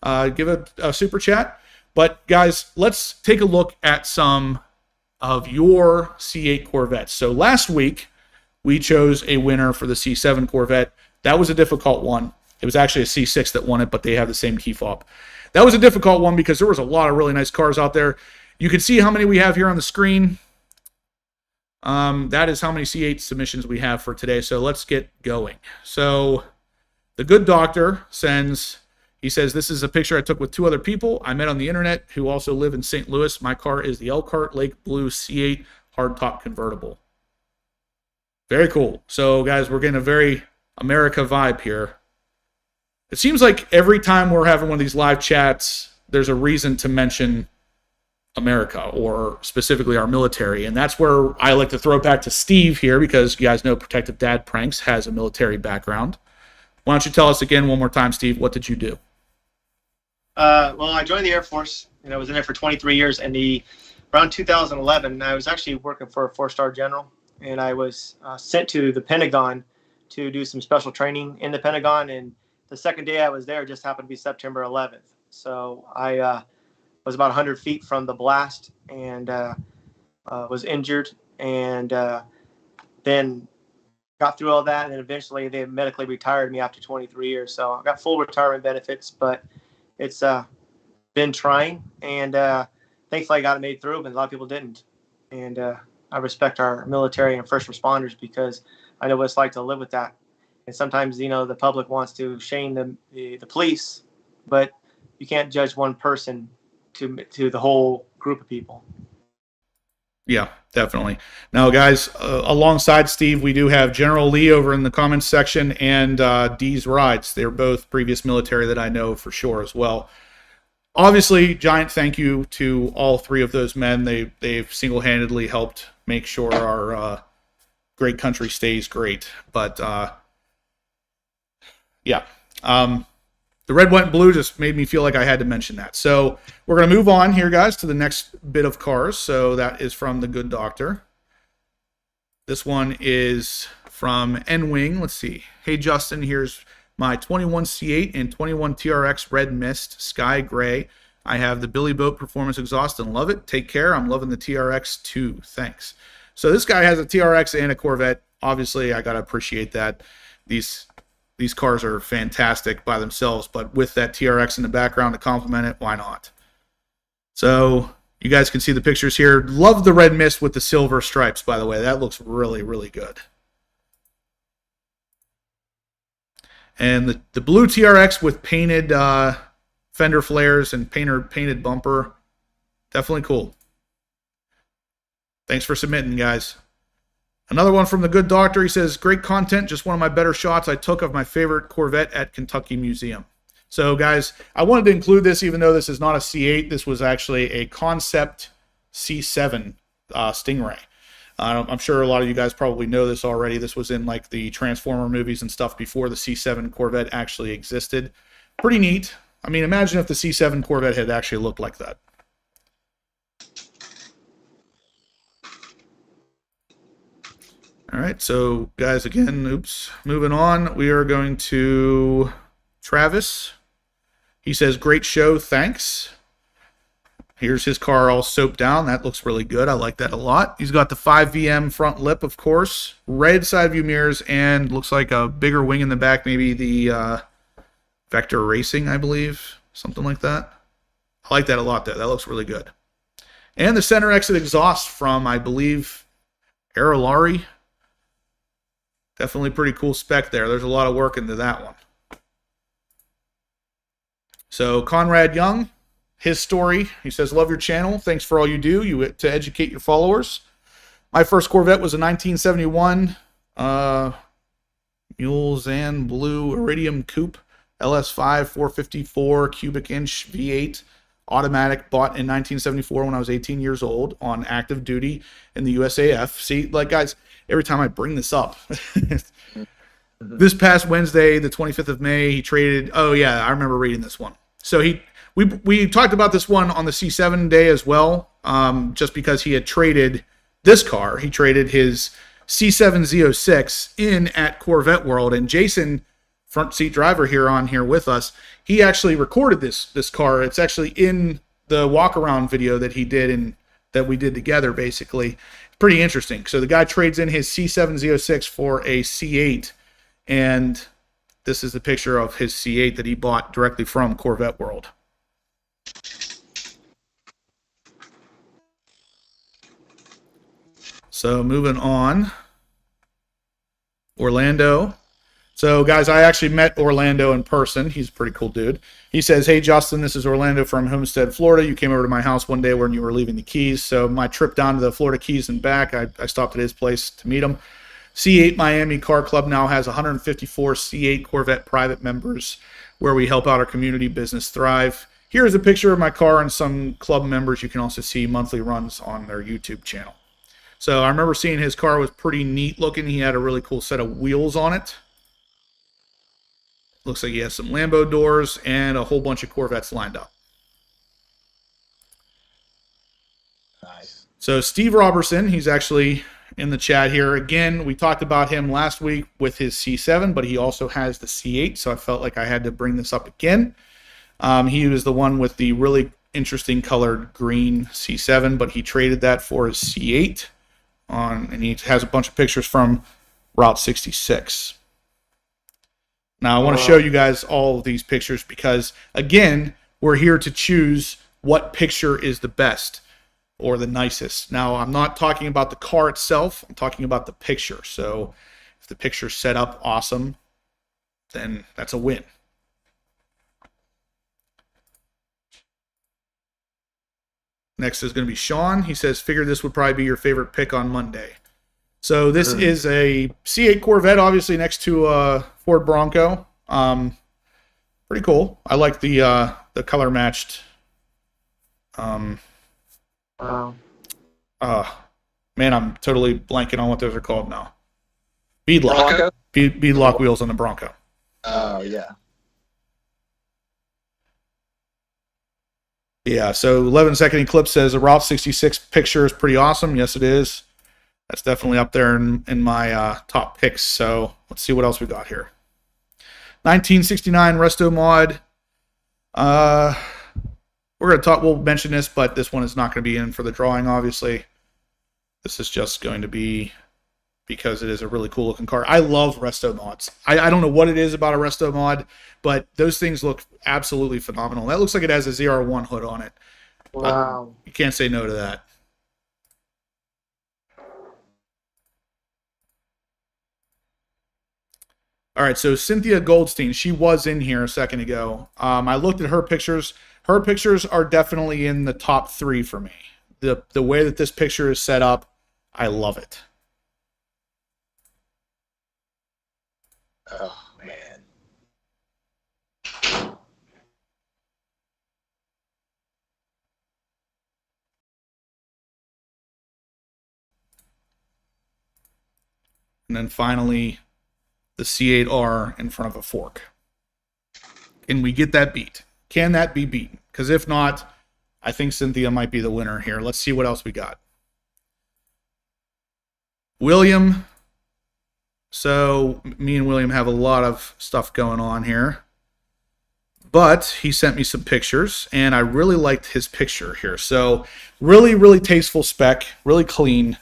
give a super chat. But guys, let's take a look at some of your C8 Corvettes. So last week, we chose a winner for the C7 Corvette. That was a difficult one. It was actually a C6 that won it, but they have the same key fob. That was a difficult one because there was a lot of really nice cars out there. You can see how many we have here on the screen. That is how many C8 submissions we have for today. So let's get going. So the good doctor sends... He says, this is a picture I took with 2 other people I met on the internet who also live in St. Louis. My car is the Elkhart Lake Blue C8 hardtop convertible. Very cool. So, guys, we're getting a very America vibe here. It seems like every time we're having one of these live chats, there's a reason to mention America, or specifically our military. And that's where I like to throw it back to Steve here, because you guys know Protective Dad Pranks has a military background. Why don't you tell us again one more time, Steve, what did you do?
Well, I joined the Air Force, and I was in there for 23 years. And around 2011, I was actually working for a 4-star general, and I was sent to the Pentagon to do some special training in the Pentagon. And the second day I was there just happened to be September 11th. So I was about 100 feet from the blast and was injured, and then got through all that, and then eventually they medically retired me after 23 years. So I got full retirement benefits, but it's been trying, and thankfully I got it made through, but a lot of people didn't. And I respect our military and first responders because I know what it's like to live with that. And sometimes, you know, the public wants to shame the police, but you can't judge one person to the whole group of people.
Yeah, definitely. Now, guys, alongside Steve, we do have General Lee over in the comments section, and Dee's Rides. They're both previous military that I know for sure as well. Obviously, giant thank you to all 3 of those men. They've single-handedly helped make sure our great country stays great. But, yeah. The red, white, and blue just made me feel like I had to mention that. So we're going to move on here, guys, to the next bit of cars. So that is from the good doctor. This one is from N-Wing. Let's see. Hey, Justin, here's my 21 C8 and 21 TRX Red Mist Sky Gray. I have the Billy Boat Performance Exhaust and love it. Take care. I'm loving the TRX too. Thanks. So this guy has a TRX and a Corvette. Obviously, I got to appreciate that. These cars are fantastic by themselves, but with that TRX in the background to complement it, why not? So you guys can see the pictures here. Love the red mist with the silver stripes, by the way. That looks really, really good. And the blue TRX with painted fender flares and painted bumper. Definitely cool. Thanks for submitting, guys. Another one from the good doctor. He says, great content. Just one of my better shots I took of my favorite Corvette at Kentucky Museum. So, guys, I wanted to include this even though this is not a C8. This was actually a concept C7 Stingray. I'm sure a lot of you guys probably know this already. This was in like the Transformer movies and stuff before the C7 Corvette actually existed. Pretty neat. I mean, imagine if the C7 Corvette had actually looked like that. All right, so guys, again, oops, moving on. We are going to Travis. He says, great show, thanks. Here's his car all soaped down. That looks really good. I like that a lot. He's got the 5VM front lip, of course, red side view mirrors, and looks like a bigger wing in the back, maybe the Vector Racing, I believe, something like that. I like that a lot, though. That looks really good. And the center exit exhaust from, I believe, Aerolarri. Definitely pretty cool spec there. There's a lot of work into that one. So Conrad Young, his story, he says, love your channel. Thanks for all you do to educate your followers. My first Corvette was a 1971 Mulsanne Blue Iridium Coupe LS5 454 cubic inch V8 automatic, bought in 1974 when I was 18 years old on active duty in the USAF. See, like, guys, every time I bring this up, this past Wednesday, the 25th of May, he traded. Oh yeah, I remember reading this one. So we talked about this one on the C7 day as well, just because he had traded this car. He traded his C7 Z06 in at Corvette World, and Jason, front seat driver here with us, he actually recorded this car. It's actually in the walk around video that he did and that we did together, basically. Pretty interesting. So the guy trades in his C7 Z06 for a C8, and this is the picture of his C8 that he bought directly from Corvette World. So moving on, Orlando. So guys, I actually met Orlando in person. He's a pretty cool dude. He says, hey Justin, this is Orlando from Homestead, Florida. You came over to my house one day when you were leaving the Keys. So my trip down to the Florida Keys and back, I stopped at his place to meet him. C8 Miami Car Club now has 154 C8 Corvette private members where we help out our community business thrive. Here's a picture of my car and some club members. You can also see monthly runs on their YouTube channel. So I remember seeing his car was pretty neat looking. He had a really cool set of wheels on it. Looks like he has some Lambo doors and a whole bunch of Corvettes lined up.
Nice.
So Steve Robertson, he's actually in the chat here. Again, we talked about him last week with his C7, but he also has the C8, so I felt like I had to bring this up again. He was the one with the really interesting colored green C7, but he traded that for his C8, and he has a bunch of pictures from Route 66. Now, I want to show you guys all of these pictures because, again, we're here to choose what picture is the best or the nicest. Now, I'm not talking about the car itself. I'm talking about the picture. So if the picture's set up awesome, then that's a win. Next is going to be Sean. He says, figured this would probably be your favorite pick on Monday. So this is a C8 Corvette, obviously next to a Ford Bronco. Pretty cool. I like the color matched. Man, I'm totally blanking on what those are called now. Beadlock. Beadlock wheels on the Bronco.
Oh yeah.
Yeah. So 11-second Eclipse says a Route 66 picture is pretty awesome. Yes, it is. That's definitely up there in my top picks. So let's see what else we got here. 1969 Resto Mod. We're going to talk, we'll mention this, but this one is not going to be in for the drawing, obviously. This is just going to be because it is a really cool looking car. I love Resto Mods. I don't know what it is about a Resto Mod, but those things look absolutely phenomenal. That looks like it has a ZR1 hood on it.
Wow.
You can't say no to that. All right, so Cynthia Goldstein, she was in here a second ago. I looked at her pictures. Her pictures are definitely in the top 3 for me. The way that this picture is set up, I love it.
Oh, man.
And then finally, the C8R in front of a fork. Can we get that beat? Can that be beaten? Because if not, I think Cynthia might be the winner here. Let's see what else we got. William. So me and William have a lot of stuff going on here. But he sent me some pictures, and I really liked his picture here. So really, really tasteful spec, really clean.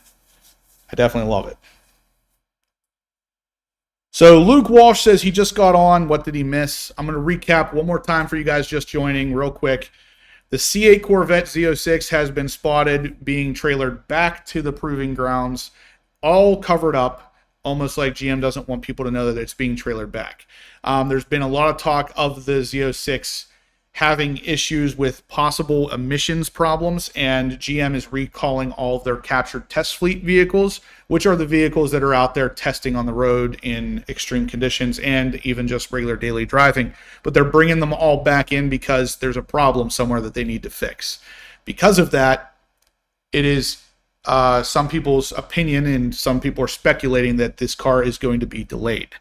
I definitely love it. So Luke Walsh says he just got on. What did he miss? I'm going to recap one more time for you guys just joining real quick. The C8 Corvette Z06 has been spotted being trailered back to the proving grounds, all covered up, almost like GM doesn't want people to know that it's being trailered back. There's been a lot of talk of the Z06 having issues with possible emissions problems, and GM is recalling all of their captured test fleet vehicles, which are the vehicles that are out there testing on the road in extreme conditions and even just regular daily driving. But they're bringing them all back in because there's a problem somewhere that they need to fix. Because of that, it is some people's opinion, and some people are speculating that this car is going to be delayed,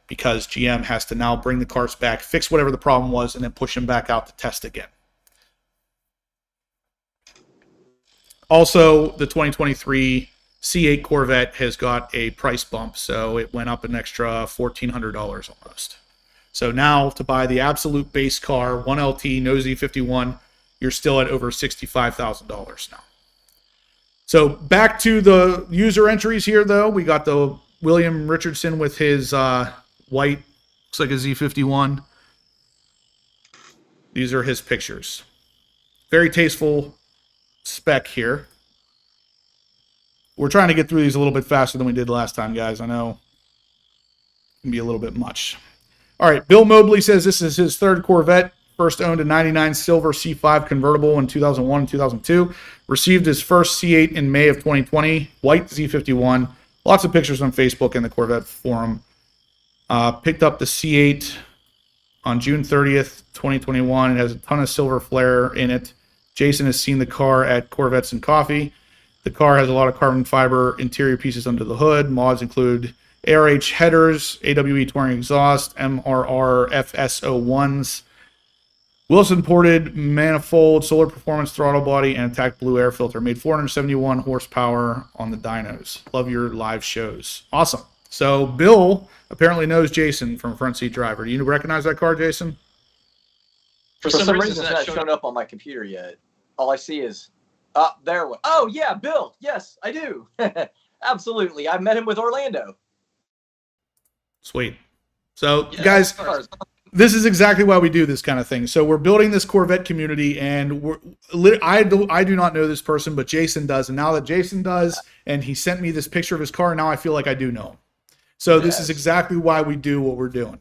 because GM has to now bring the cars back, fix whatever the problem was, and then push them back out to test again. Also, the 2023 C8 Corvette has got a price bump, so it went up an extra $1,400 almost. So now to buy the absolute base car, 1LT, no Z51, you're still at over $65,000 now. So back to the user entries here, though. We got the William Richardson with his white, looks like a Z51. These are his pictures. Very tasteful spec here. We're trying to get through these a little bit faster than we did last time, guys. I know it can be a little bit much. All right, Bill Mobley says this is his 3rd Corvette. First owned a 99 silver C5 convertible in 2001 and 2002. Received his first C8 in May of 2020. White Z51. Lots of pictures on Facebook and the Corvette forum. Picked up the C8 on June 30th, 2021. It has a ton of silver flare in it. Jason has seen the car at Corvettes and Coffee. The car has a lot of carbon fiber interior pieces under the hood. Mods include ARH headers, AWE touring exhaust, MRR FS01s, Wilson ported manifold, solar performance throttle body, and attack blue air filter. Made 471 horsepower on the dynos. Love your live shows. Awesome. So Bill apparently knows Jason from Front Seat Driver. Do you recognize that car, Jason?
For some reason, it's not showing up on my computer yet. All I see is, there. Oh, yeah, Bill. Yes, I do. Absolutely. I met him with Orlando.
Sweet. So, yeah, guys, this is exactly why we do this kind of thing. So we're building this Corvette community, and I do not know this person, but Jason does. And now that Jason does, and he sent me this picture of his car, now I feel like I do know him. So yes, this is exactly why we do what we're doing.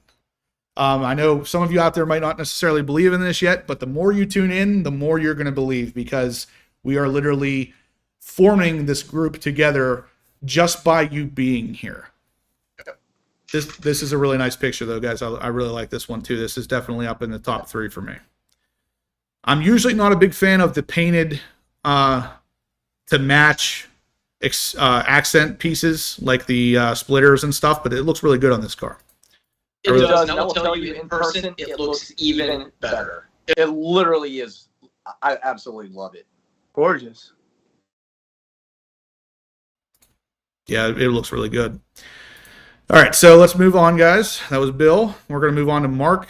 I know some of you out there might not necessarily believe in this yet, but the more you tune in, the more you're going to believe, because we are literally forming this group together just by you being here. This is a really nice picture, though, guys. I really like this one, too. This is definitely up in the top 3 for me. I'm usually not a big fan of the painted to match accent pieces like the splitters and stuff, but it looks really good on this car.
It does, and I will tell you, in person, it looks even better. It literally is. I absolutely love it.
Gorgeous.
Yeah, it looks really good. All right, so let's move on, guys. That was Bill. We're going to move on to Mark.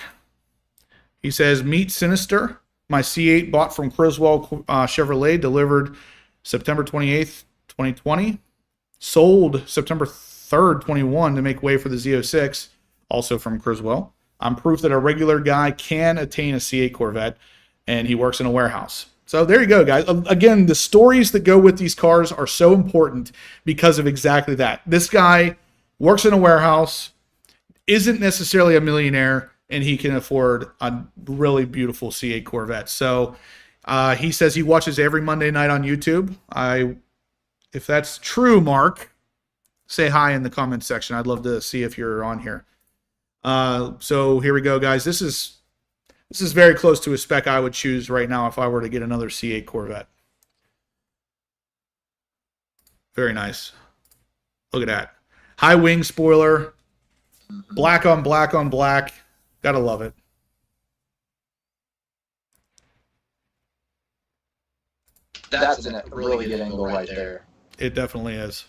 He says, meet Sinister. My C8 bought from Criswell Chevrolet, delivered September 28th, 2020. Sold September 3rd, 21 to make way for the Z06, also from Criswell. I'm proof that a regular guy can attain a C8 Corvette, and he works in a warehouse. So there you go, guys. Again, the stories that go with these cars are so important because of exactly that. This guy works in a warehouse, isn't necessarily a millionaire, and he can afford a really beautiful C8 Corvette. So he says he watches every Monday night on YouTube. If that's true, Mark, say hi in the comments section. I'd love to see if you're on here. So here we go, guys. This is very close to a spec I would choose right now if I were to get another C8 Corvette. Very nice. Look at that. High wing spoiler. Black on black on black. Gotta love it.
That's a really good angle right there.
It definitely is.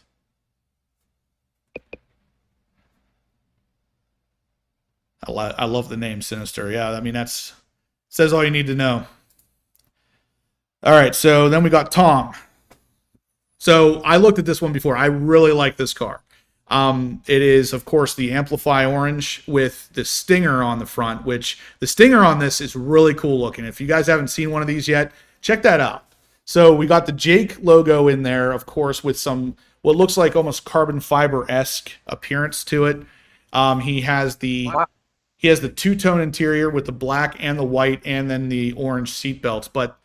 I love the name Sinister. Yeah, I mean, that's says all you need to know. All right, so then we got Tom. So I looked at this one before. I really like this car. It is, of course, the Amplify Orange with the Stinger on the front, which the Stinger on this is really cool looking. If you guys haven't seen one of these yet, check that out. So we got the Jake logo in there, of course, with some what looks like almost carbon fiber-esque appearance to it. He has the two-tone interior with the black and the white and then the orange seat belts. But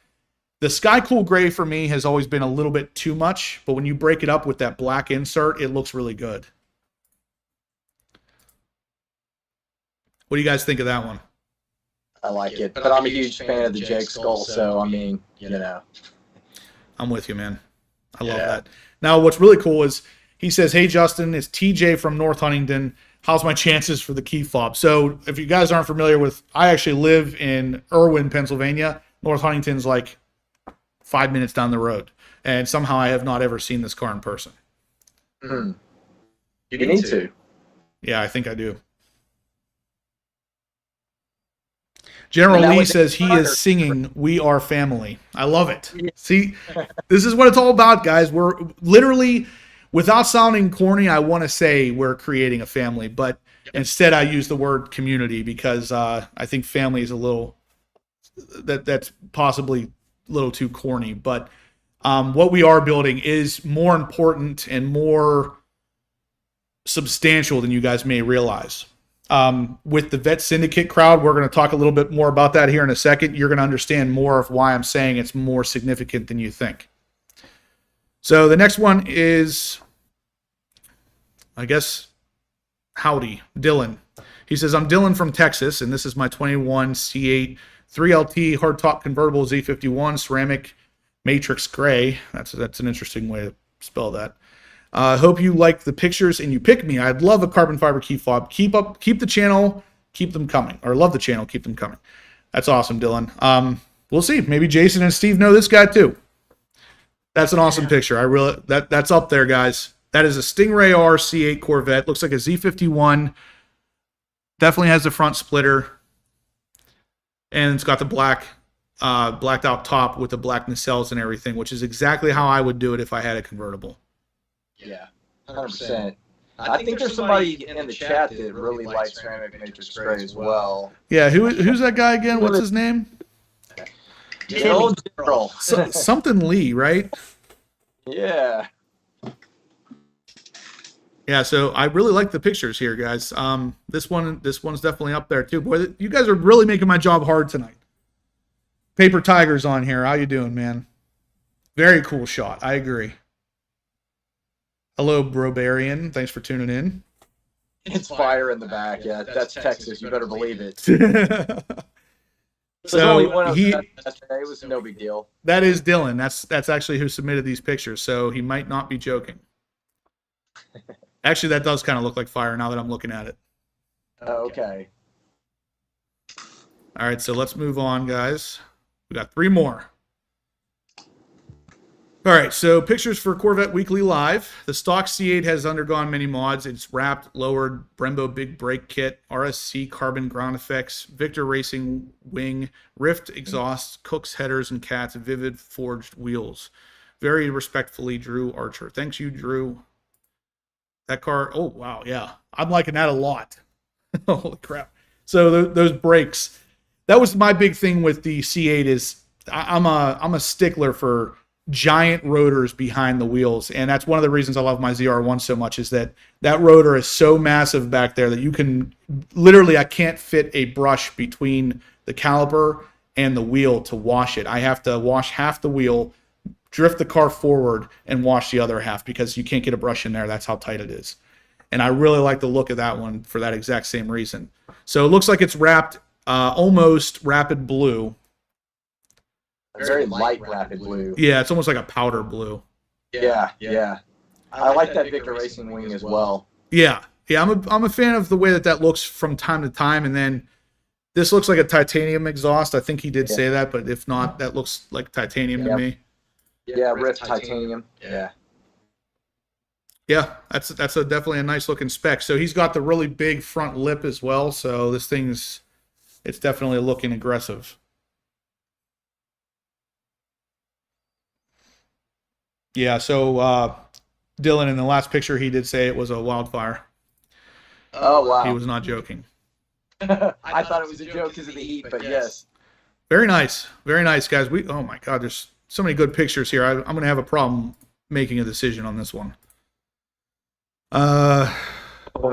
the Sky Cool Gray for me has always been a little bit too much, but when you break it up with that black insert, it looks really good. What do you guys think of that one?
I like it, but I'm a huge fan of the Jake skull, so I mean, you know.
I'm with you, man. I love that. Now, what's really cool is he says, "Hey, Justin, it's TJ from North Huntington. How's my chances for the key fob?" So if you guys aren't familiar with, I actually live in Irwin, Pennsylvania. North Huntington's like 5 minutes down the road. And somehow I have not ever seen this car in person.
You need to.
Yeah, I think I do. General Lee says he is singing "We Are Family." I love it. See, this is what it's all about, guys. We're literally, without sounding corny, I want to say we're creating a family, but instead I use the word community because I think family is a little, that's possibly a little too corny. But what we are building is more important and more substantial than you guys may realize. With the Vette Syndicate crowd, we're going to talk a little bit more about that here in a second. You're going to understand more of why I'm saying it's more significant than you think. So the next one is, I guess, howdy, Dylan. He says, "I'm Dylan from Texas, and this is my 21 C8 3LT hardtop convertible Z51 ceramic matrix gray." That's an interesting way to spell that. Hope you like the pictures and you pick me. I'd love a carbon fiber key fob. Keep the channel, keep them coming. Or love the channel, keep them coming. That's awesome, Dylan. We'll see. Maybe Jason and Steve know this guy too. That's an awesome picture. That's up there, guys. That is a Stingray R C8 Corvette. Looks like a Z51. Definitely has the front splitter. And it's got the blacked out top with the black nacelles and everything, which is exactly how I would do it if I had a convertible.
Yeah, 100%. I think there's somebody in the chat that really likes ceramic matrix gray as well.
Yeah, who's that guy again? What's his name?
General.
Something Lee, right?
Yeah.
Yeah, so I really like the pictures here, guys. This one's definitely up there too. Boy, you guys are really making my job hard tonight. Paper Tiger's on here. How you doing, man? Very cool shot. I agree. Hello, Brobarian. Thanks for tuning in.
It's fire in the back. Yeah, that's Texas. You better believe it.
So
it was no big deal.
That is Dylan. That's actually who submitted these pictures. So he might not be joking. Actually, that does kind of look like fire now that I'm looking at it.
Oh, okay.
All right, so let's move on, guys. We got 3 more. All right, so pictures for Corvette Weekly Live. The stock C8 has undergone many mods. It's wrapped, lowered, Brembo big brake kit, RSC carbon ground effects, Victor Racing wing, Rift exhaust, Cook's headers and cats, Vivid forged wheels. Very respectfully, Drew Archer. Thanks you, Drew. That car, oh, wow, yeah. I'm liking that a lot. Holy crap. So those brakes, that was my big thing with the C8 is I'm a stickler for giant rotors behind the wheels, and that's one of the reasons I love my ZR1 so much, is that rotor is so massive back there that you can literally, I can't fit a brush between the caliper and the wheel to wash it. I have to wash half the wheel, drift the car forward, and wash the other half because you can't get a brush in there. That's how tight it is. And I really like the look of that one for that exact same reason. So it looks like it's wrapped almost rapid blue.
Very light rapid blue.
Yeah, it's almost like a powder blue.
Yeah. I like that Victor Racing wing as well.
Yeah, I'm a fan of the way that looks from time to time. And then this looks like a titanium exhaust. I think he did say that, but if not, that looks like titanium to me.
Yeah, rift titanium. Yeah.
Yeah, that's definitely a nice looking spec. So he's got the really big front lip as well. So this it's definitely looking aggressive. Yeah, so Dylan, in the last picture, he did say it was a wildfire.
Oh, wow.
He was not joking.
I thought it was a joke because of the heat, but yes.
Very nice. Very nice, guys. Oh, my God, there's so many good pictures here. I'm going to have a problem making a decision on this one.
Oh,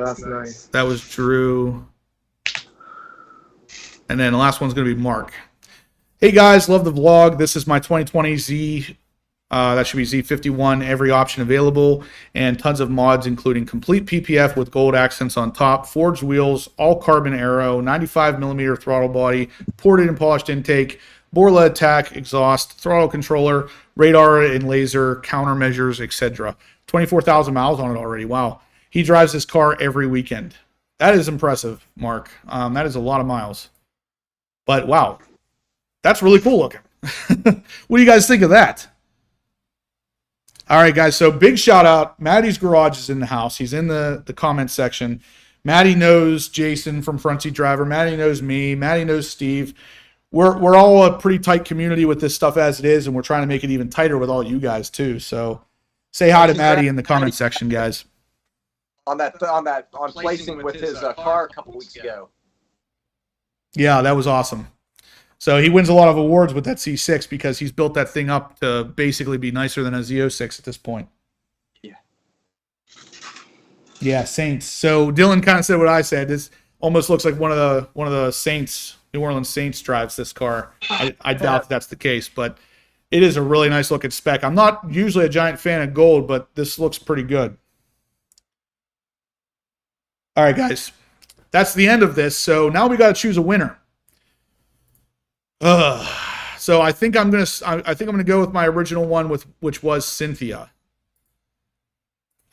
that's nice.
That was Drew. And then the last one's going to be Mark. Hey, guys, love the vlog. This is my 2020 Z. That should be Z51, every option available, and tons of mods, including complete PPF with gold accents on top, forged wheels, all carbon aero, 95mm throttle body, ported and polished intake, Borla attack, exhaust, throttle controller, radar and laser, countermeasures, etc. 24,000 miles on it already. Wow. He drives this car every weekend. That is impressive, Mark. That is a lot of miles. But wow, that's really cool looking. What do you guys think of that? All right, guys, so big shout out. Maddie's Garage is in the house. He's in the comment section. Maddie knows Jason from Front Seat Driver. Maddie knows me. Maddie knows Steve. We're all a pretty tight community with this stuff as it is, and we're trying to make it even tighter with all you guys too. So say hi to Maddie in the comment section, guys.
On placing with his car a couple weeks ago.
Yeah, that was awesome. So he wins a lot of awards with that C6 because he's built that thing up to basically be nicer than a Z06 at this point.
Yeah.
Yeah, Saints. So Dylan kind of said what I said. This almost looks like one of the Saints, New Orleans Saints drives this car. I doubt that's the case, but it is a really nice looking spec. I'm not usually a giant fan of gold, but this looks pretty good. All right, guys. That's the end of this. So now we got to choose a winner. So I think I'm gonna go with my original one, which was Cynthia.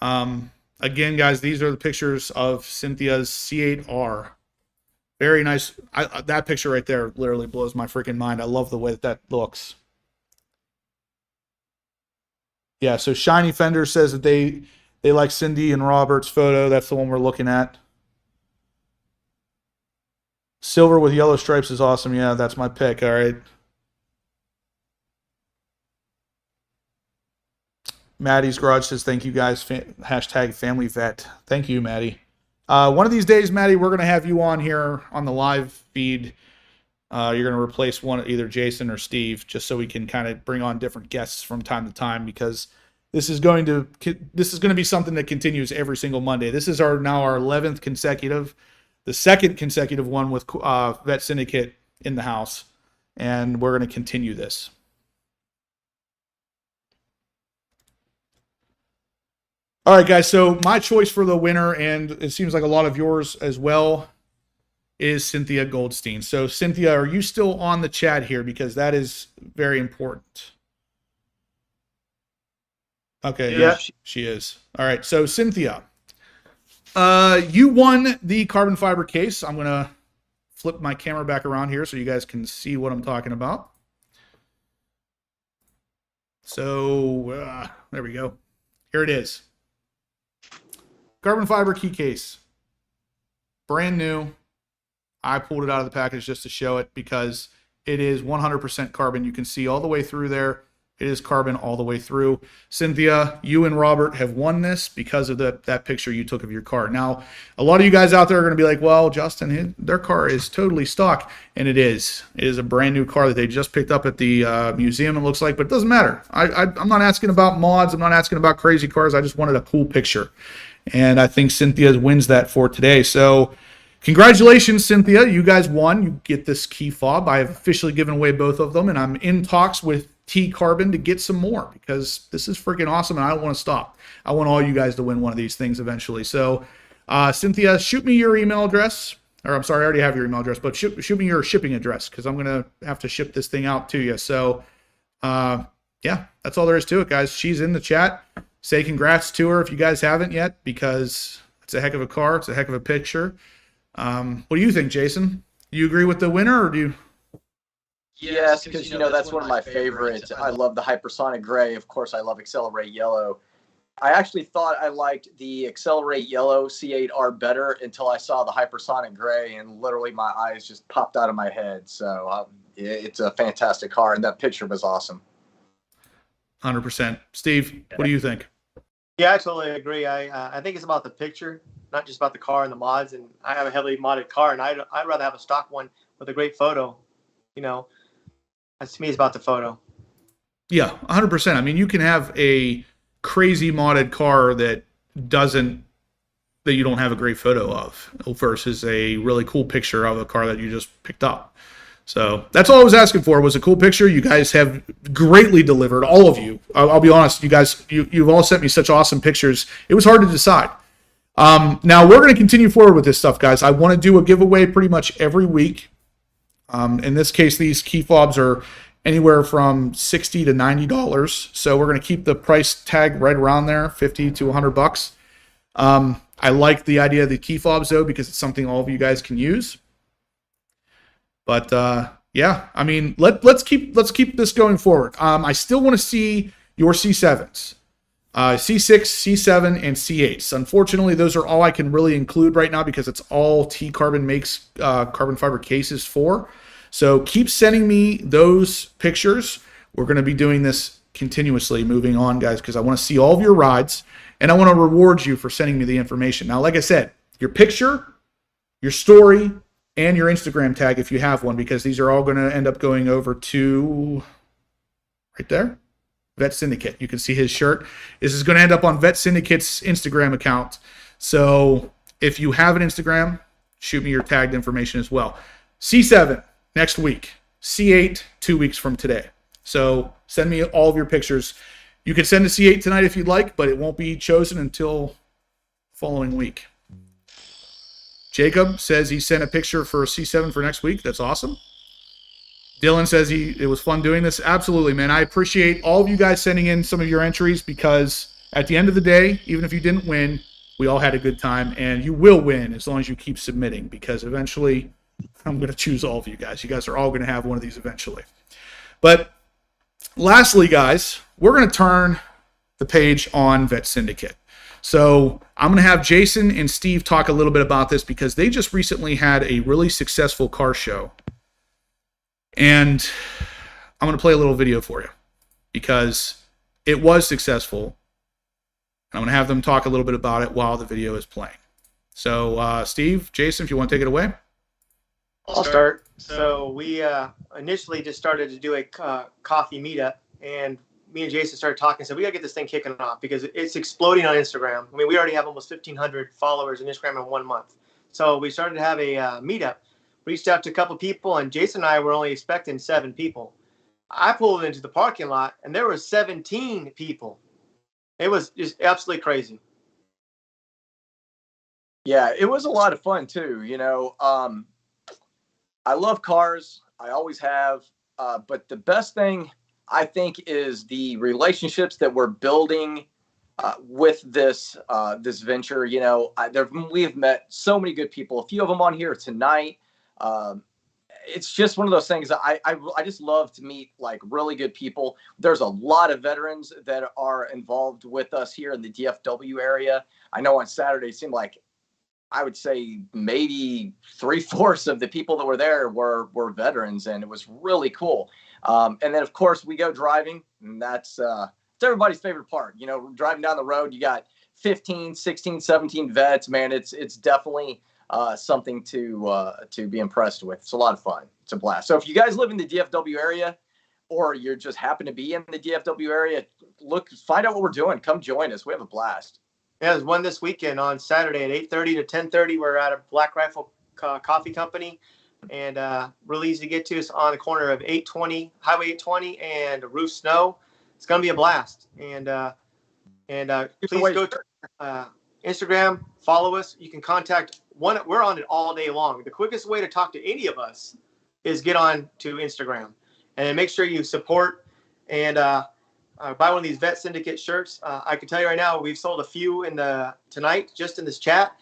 Again, guys, these are the pictures of Cynthia's C8R. Very nice. That picture right there literally blows my freaking mind. I love the way that looks. Yeah. So Shiny Fender says that they like Cindy and Robert's photo. That's the one we're looking at. Silver with yellow stripes is awesome. Yeah, that's my pick. All right. Maddie's Garage says, thank you guys. Hashtag family vet. Thank you, Maddie. One of these days, Maddie, we're going to have you on here on the live feed. You're going to replace either Jason or Steve, just so we can kind of bring on different guests from time to time, because this is going to be something that continues every single Monday. This is now our 11th consecutive. The second consecutive one with Vette Syndicate in the house, and we're going to continue this. All right, guys, so my choice for the winner, and it seems like a lot of yours as well, is Cynthia Goldstein. So, Cynthia, are you still on the chat here? Because that is very important. Okay, yeah, she is. All right, so Cynthia. You won the carbon fiber case. I'm going to flip my camera back around here so you guys can see what I'm talking about. So, there we go. Here it is. Carbon fiber key case. Brand new. I pulled it out of the package just to show it because it is 100% carbon. You can see all the way through there. It is carbon all the way through. Cynthia, you and Robert have won this because of that picture you took of your car. Now, a lot of you guys out there are going to be like, well, Justin, their car is totally stock. And it is. It is a brand new car that they just picked up at the museum, it looks like. But it doesn't matter. I'm not asking about mods. I'm not asking about crazy cars. I just wanted a cool picture. And I think Cynthia wins that for today. So congratulations, Cynthia. You guys won. You get this key fob. I have officially given away both of them. And I'm in talks with T Carbon to get some more because this is freaking awesome and I don't want to stop. I want all you guys to win one of these things eventually. So Cynthia, shoot me your email address, or I'm sorry, I already have your email address, but shoot me your shipping address because I'm going to have to ship this thing out to you. So yeah, that's all there is to it, guys. She's in the chat. Say congrats to her if you guys haven't yet, because it's a heck of a car. It's a heck of a picture. What do you think, Jason? Do you agree with the winner, or do you?
Yes, because that's one of my favorites. I love the hypersonic gray. Of course, I love Accelerate yellow. I actually thought I liked the Accelerate yellow C8R better until I saw the hypersonic gray, and literally my eyes just popped out of my head. So it's a fantastic car, and that picture was awesome.
100%. Steve, what do you think?
Yeah, I totally agree. I think it's about the picture, not just about the car and the mods. And I have a heavily modded car, and I'd rather have a stock one with a great photo. To me, it's about the photo. Yeah,
100%. I mean, you can have a crazy modded car that you don't have a great photo of versus a really cool picture of a car that you just picked up. So that's all I was asking for, was a cool picture. You guys have greatly delivered, all of you. I'll be honest, you guys, you've all sent me such awesome pictures. It was hard to decide. Now we're going to continue forward with this stuff, guys. I want to do a giveaway pretty much every week. In this case, these key fobs are anywhere from $60 to $90. So we're going to keep the price tag right around there, $50 to $100. I like the idea of the key fobs though, because it's something all of you guys can use. But yeah, I mean, let's keep this going forward. I still want to see your C7s, C6, C7, and C8s. Unfortunately, those are all I can really include right now because it's all T Carbon makes carbon fiber cases for. So keep sending me those pictures. We're going to be doing this continuously moving on, guys, because I want to see all of your rides, and I want to reward you for sending me the information. Now, like I said, your picture, your story, and your Instagram tag if you have one, because these are all going to end up going over to right there, Vette Syndicate. You can see his shirt. This is going to end up on Vette Syndicate's Instagram account. So if you have an Instagram, shoot me your tagged information as well. C7 next week. C8 2 weeks from today. So send me all of your pictures. You can send a C8 tonight if you'd like, but it won't be chosen until following week. Jacob says he sent a picture for a C7 for next week. That's awesome. Dylan says it was fun doing this. Absolutely, man. I appreciate all of you guys sending in some of your entries, because at the end of the day, even if you didn't win, we all had a good time, and you will win as long as you keep submitting, because eventually I'm going to choose all of you guys. You guys are all going to have one of these eventually. But lastly, guys, we're going to turn the page on Vette Syndicate. So I'm going to have Jason and Steve talk a little bit about this, because they just recently had a really successful car show. And I'm going to play a little video for you because it was successful. I'm going to have them talk a little bit about it while the video is playing. So Steve, Jason, if you want to take it away.
I'll start. So we initially just started to do a coffee meetup, and me and Jason started talking. So we got to get this thing kicking off because it's exploding on Instagram. I mean, we already have almost 1,500 followers on Instagram in 1 month. So we started to have a meetup. Reached out to a couple people, and Jason and I were only expecting 7 people. I pulled into the parking lot, and there were 17 people. It was just absolutely crazy.
Yeah, it was a lot of fun too. I love cars. I always have. But the best thing, I think, is the relationships that we're building with this venture. We have met so many good people. A few of them on here tonight. It's just one of those things that I just love to meet, like, really good people. There's a lot of veterans that are involved with us here in the DFW area. I know on Saturday it seemed like, I would say maybe 3/4 of the people that were there were veterans, and it was really cool. And then, of course, we go driving, and that's it's everybody's favorite part. You know, driving down the road, you got 15, 16, 17 Vettes. Man, it's definitely something to be impressed with. It's a lot of fun. It's a blast. So if you guys live in the DFW area, or you just happen to be in the DFW area, find out what we're doing. Come join us. We have a blast.
Yeah, there's one this weekend on Saturday at 8:30 to 10:30. We're at a Black Rifle Coffee Company, and really easy to get to. It's on the corner of Highway 820 and Roof Snow. It's gonna be a blast. And please go to Instagram, follow us. You can contact one. We're on it all day long. The quickest way to talk to any of us is get on to Instagram, and make sure you support and buy one of these Vette Syndicate shirts. I can tell you right now, we've sold a few tonight just in this chat,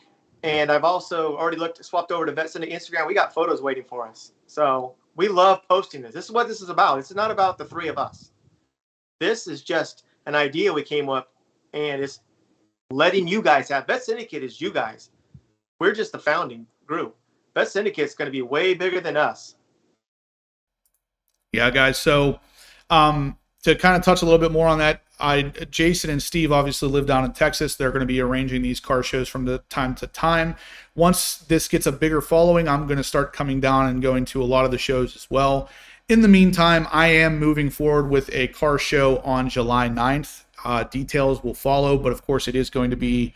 and I've also already swapped over to Vette Syndicate Instagram. We got photos waiting for us, so we love posting this. This is what this is about. This is not about the three of us. This is just an idea we came up, and it's letting you guys have. Vette Syndicate is you guys. We're just the founding group. Vette Syndicate is going to be way bigger than us.
Yeah, guys. So to kind of touch a little bit more on that, Jason and Steve obviously live down in Texas. They're going to be arranging these car shows from time to time. Once this gets a bigger following, I'm going to start coming down and going to a lot of the shows as well. In the meantime, I am moving forward with a car show on July 9th. Details will follow, but of course it is going to be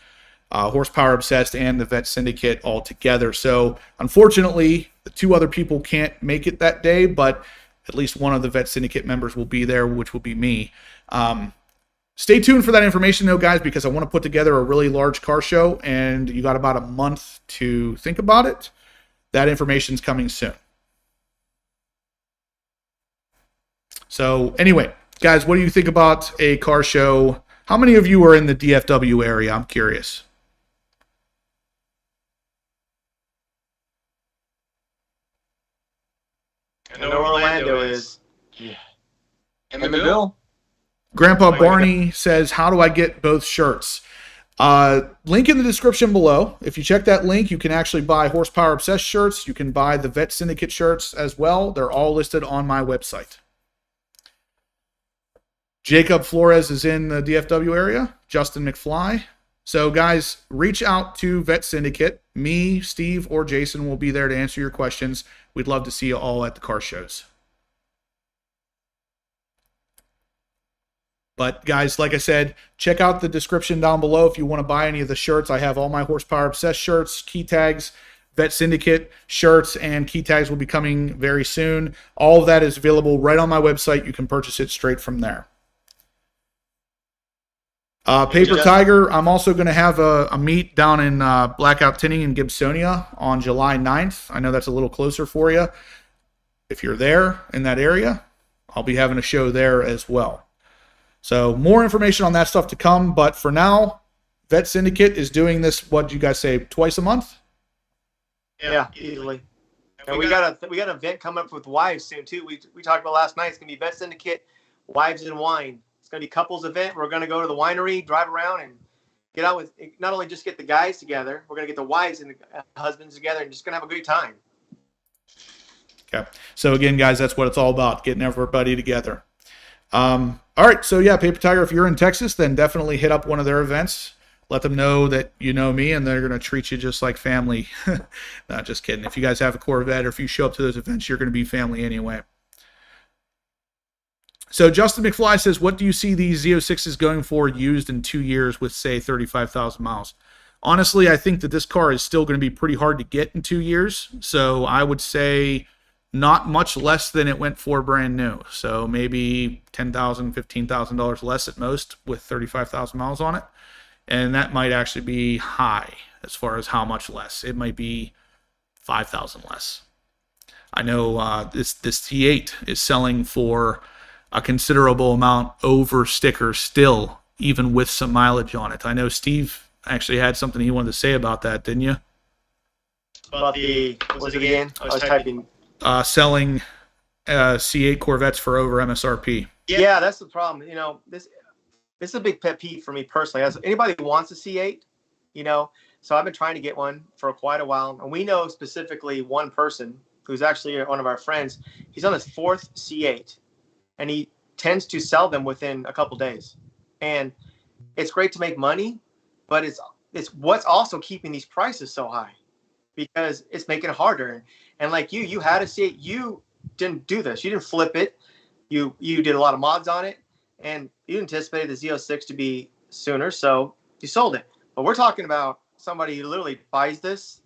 Horsepower Obsessed and the Vette Syndicate all together. So unfortunately, the two other people can't make it that day, but at least one of the Vette Syndicate members will be there, which will be me. Stay tuned for that information, though, guys, because I want to put together a really large car show, and you got about a month to think about it. That information's coming soon. So anyway, guys, what do you think about a car show? How many of you are in the DFW area? I'm curious.
I know where Orlando is.
Yeah. Emmitsville.
Grandpa Barney says, how do I get both shirts? Link in the description below. If you check that link, you can actually buy Horsepower Obsessed shirts. You can buy the Vette Syndicate shirts as well. They're all listed on my website. Jacob Flores is in the DFW area. Justin McFly. So, guys, reach out to Vette Syndicate. Me, Steve, or Jason will be there to answer your questions. We'd love to see you all at the car shows. But, guys, like I said, check out the description down below if you want to buy any of the shirts. I have all my Horsepower Obsessed shirts, key tags, Vette Syndicate shirts, and key tags will be coming very soon. All of that is available right on my website. You can purchase it straight from there. Paper Tiger, I'm also going to have a meet down in Blackout Tinting in Gibsonia on July 9th. I know that's a little closer for you. If you're there in that area, I'll be having a show there as well. So more information on that stuff to come. But for now, Vette Syndicate is doing this, what did you guys say, twice a month?
Yeah, easily. And we got an event coming up with wives soon too. We talked about last night. It's gonna be Vette Syndicate, Wives and Wine. It's gonna be couples event. We're gonna go to the winery, drive around, and get out with not only just get the guys together. We're gonna get the wives and the husbands together, and just gonna have a great time.
Okay. So again, guys, that's what it's all about, getting everybody together. All right. So yeah, Paper Tiger, if you're in Texas, then definitely hit up one of their events. Let them know that you know me, and they're going to treat you just like family. Not just kidding. If you guys have a Corvette or if you show up to those events, you're going to be family anyway. So Justin McFly says, what do you see these Z06s going for used in 2 years with, say, 35,000 miles? Honestly, I think that this car is still going to be pretty hard to get in 2 years. So I would say not much less than it went for brand new. So maybe $10,000, $15,000 less at most with 35,000 miles on it. And that might actually be high as far as how much less. It might be 5,000 less. I know this C8 is selling for a considerable amount over sticker still, even with some mileage on it. I know Steve actually had something he wanted to say about that, didn't you?
About what was it again? I was typing.
Selling C8 Corvettes for over MSRP.
Yeah, that's the problem. You know, this is a big pet peeve for me personally. As anybody who wants a C8, you know, so I've been trying to get one for quite a while. And we know specifically one person who's actually one of our friends. He's on his 4th C8. and he tends to sell them within a couple days. And it's great to make money, but it's what's also keeping these prices so high, because it's making it harder. And like you had to see it. You didn't do this. You didn't flip it. You did a lot of mods on it, and you anticipated the Z06 to be sooner, so you sold it. But we're talking about somebody who literally buys this.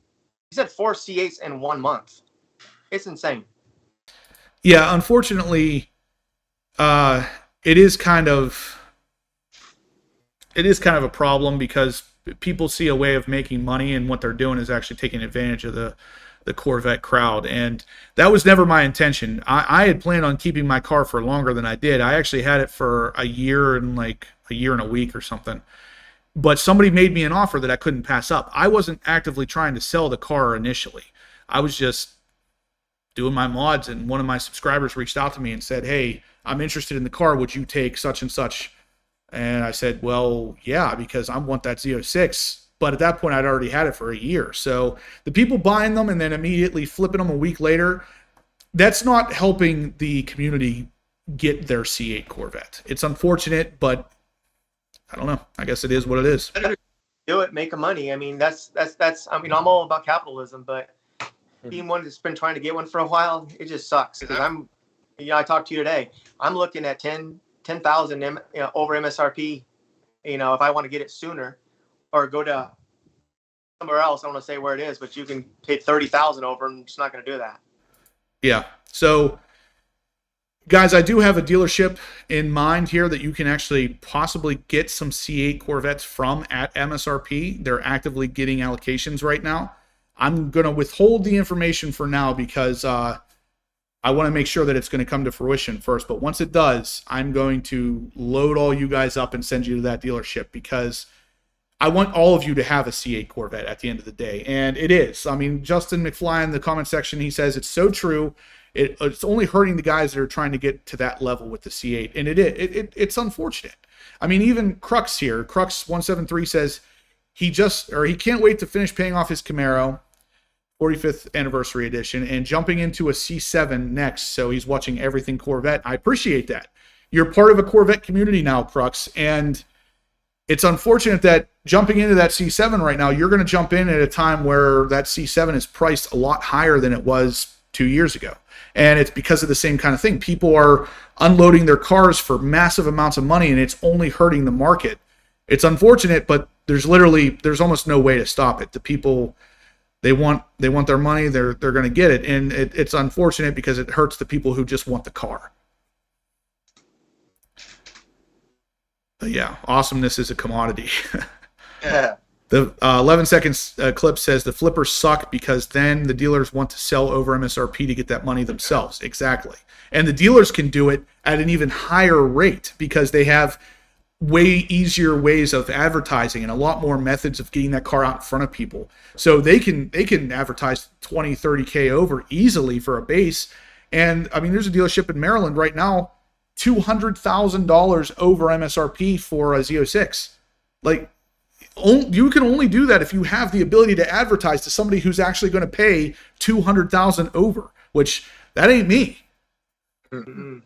He said 4 C8s in 1 month. It's insane.
Yeah, unfortunately, it is kind of a problem, because people see a way of making money, and what they're doing is actually taking advantage of the Corvette crowd. And that was never my intention. I had planned on keeping my car for longer than I did. I actually had it for a year and a week or something. But somebody made me an offer that I couldn't pass up. I wasn't actively trying to sell the car initially. I was just doing my mods, and one of my subscribers reached out to me and said, "Hey, I'm interested in the car. Would you take such and such?" And I said, "Well, yeah, because I want that Z06." But at that point, I'd already had it for a year. So the people buying them and then immediately flipping them a week later, that's not helping the community get their C8 Corvette. It's unfortunate, but I don't know. I guess it is what it is.
Do it, make a money. I mean, that's. I mean, I'm all about capitalism, but being one that's been trying to get one for a while, it just sucks. Because I talked to you today. I'm looking at 10,000 over MSRP. If I want to get it sooner, or go to somewhere else. I don't want to say where it is, but you can pay 30,000 over, and it's not going to do that.
Yeah. So, guys, I do have a dealership in mind here that you can actually possibly get some C8 Corvettes from at MSRP. They're actively getting allocations right now. I'm going to withhold the information for now, because I want to make sure that it's going to come to fruition first. But once it does, I'm going to load all you guys up and send you to that dealership, because I want all of you to have a C8 Corvette at the end of the day. And it is. I mean, Justin McFly in the comment section, he says it's so true. It's only hurting the guys that are trying to get to that level with the C8. And it's unfortunate. I mean, even Crux here, Crux173 says he can't wait to finish paying off his Camaro 45th anniversary edition and jumping into a C7 next. So he's watching everything Corvette. I appreciate that. You're part of a Corvette community now, Crux. And it's unfortunate that jumping into that C7 right now, you're going to jump in at a time where that C7 is priced a lot higher than it was 2 years ago. And it's because of the same kind of thing. People are unloading their cars for massive amounts of money, and it's only hurting the market. It's unfortunate, but there's almost no way to stop it. The people, they want their money, they're going to get it. And it's unfortunate because it hurts the people who just want the car. But yeah, awesomeness is a commodity.
Yeah.
The 11 seconds clip says the flippers suck because then the dealers want to sell over MSRP to get that money themselves. Exactly. And the dealers can do it at an even higher rate because they have way easier ways of advertising and a lot more methods of getting that car out in front of people. So they can advertise 20, 30K over easily for a base. And I mean, there's a dealership in Maryland right now, $200,000 over MSRP for a Z06. Like, you can only do that if you have the ability to advertise to somebody who's actually going to pay $200,000 over, which that ain't me.
Mm-hmm.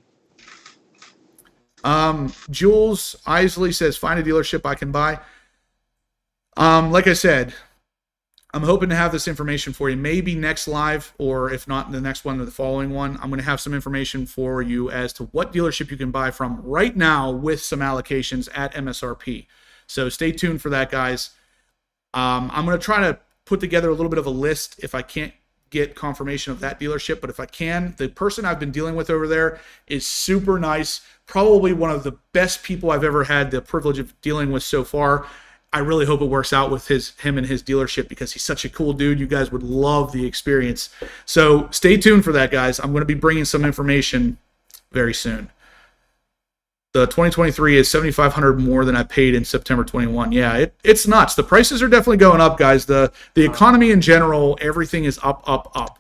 Jules Isley says, find a dealership I can buy. Like I said, I'm hoping to have this information for you. Maybe next live, or if not the next one or the following one, I'm going to have some information for you as to what dealership you can buy from right now with some allocations at MSRP. So stay tuned for that, guys. I'm going to try to put together a little bit of a list if I can't get confirmation of that dealership. But if I can, the person I've been dealing with over there is super nice. Probably one of the best people I've ever had the privilege of dealing with so far. I really hope it works out with him and his dealership because he's such a cool dude. You guys would love the experience. So stay tuned for that, guys. I'm going to be bringing some information very soon. The 2023 is $7,500 more than I paid in September 21. Yeah, it's nuts. The prices are definitely going up, guys. The economy in general, everything is up, up, up.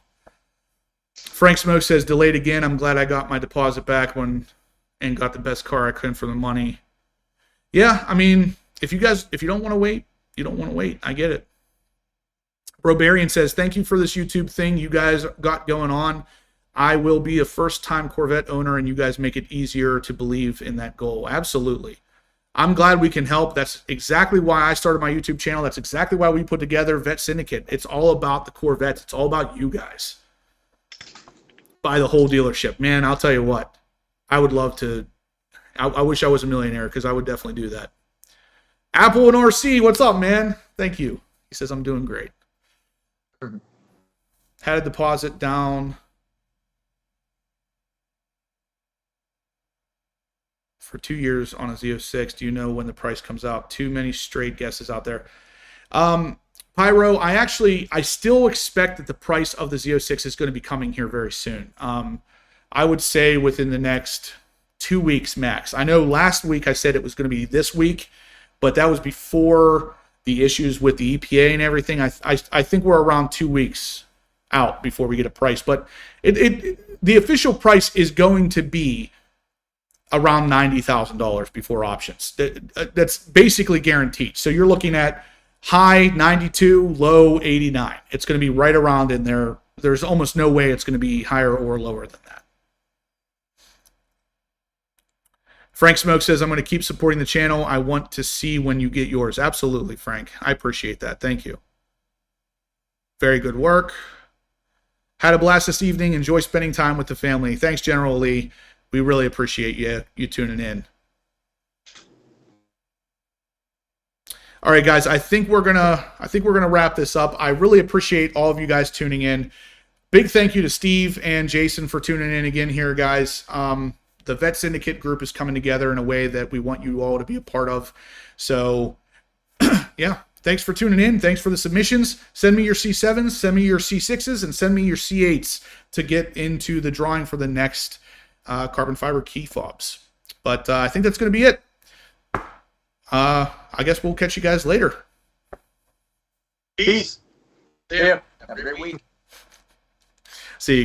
Frank Smoke says, delayed again. I'm glad I got my deposit back and got the best car I could for the money. Yeah, I mean, if you don't want to wait, you don't want to wait. I get it. Robarian says, thank you for this YouTube thing you guys got going on. I will be a first-time Corvette owner, and you guys make it easier to believe in that goal. Absolutely. I'm glad we can help. That's exactly why I started my YouTube channel. That's exactly why we put together Vette Syndicate. It's all about the Corvettes. It's all about you guys. Buy the whole dealership. Man, I'll tell you what. I would love to. I wish I was a millionaire, because I would definitely do that. Apple and RC, what's up, man? Thank you. He says I'm doing great. Had a deposit down for 2 years on a Z06. Do you know when the price comes out? Too many straight guesses out there. Pyro, I still expect that the price of the Z06 is going to be coming here very soon. I would say within the next 2 weeks max. I know last week I said it was going to be this week, but that was before the issues with the EPA and everything. I think we're around 2 weeks out before we get a price, but the official price is going to be around $90,000 before options. That's basically guaranteed. So you're looking at high 92, low 89. It's going to be right around in there. There's almost no way it's going to be higher or lower than that. Frank Smoke says, I'm going to keep supporting the channel. I want to see when you get yours. Absolutely, Frank. I appreciate that. Thank you. Very good work. Had a blast this evening. Enjoy spending time with the family. Thanks, General Lee. We really appreciate you tuning in. All right, guys. I think we're gonna wrap this up. I really appreciate all of you guys tuning in. Big thank you to Steve and Jason for tuning in again here, guys. The Vette Syndicate group is coming together in a way that we want you all to be a part of. So, yeah. Thanks for tuning in. Thanks for the submissions. Send me your C7s, send me your C6s, and send me your C8s to get into the drawing for the next carbon fiber key fobs. But I think that's going to be it. I guess we'll catch you guys later.
Peace. Yeah. Have a great week.
See you.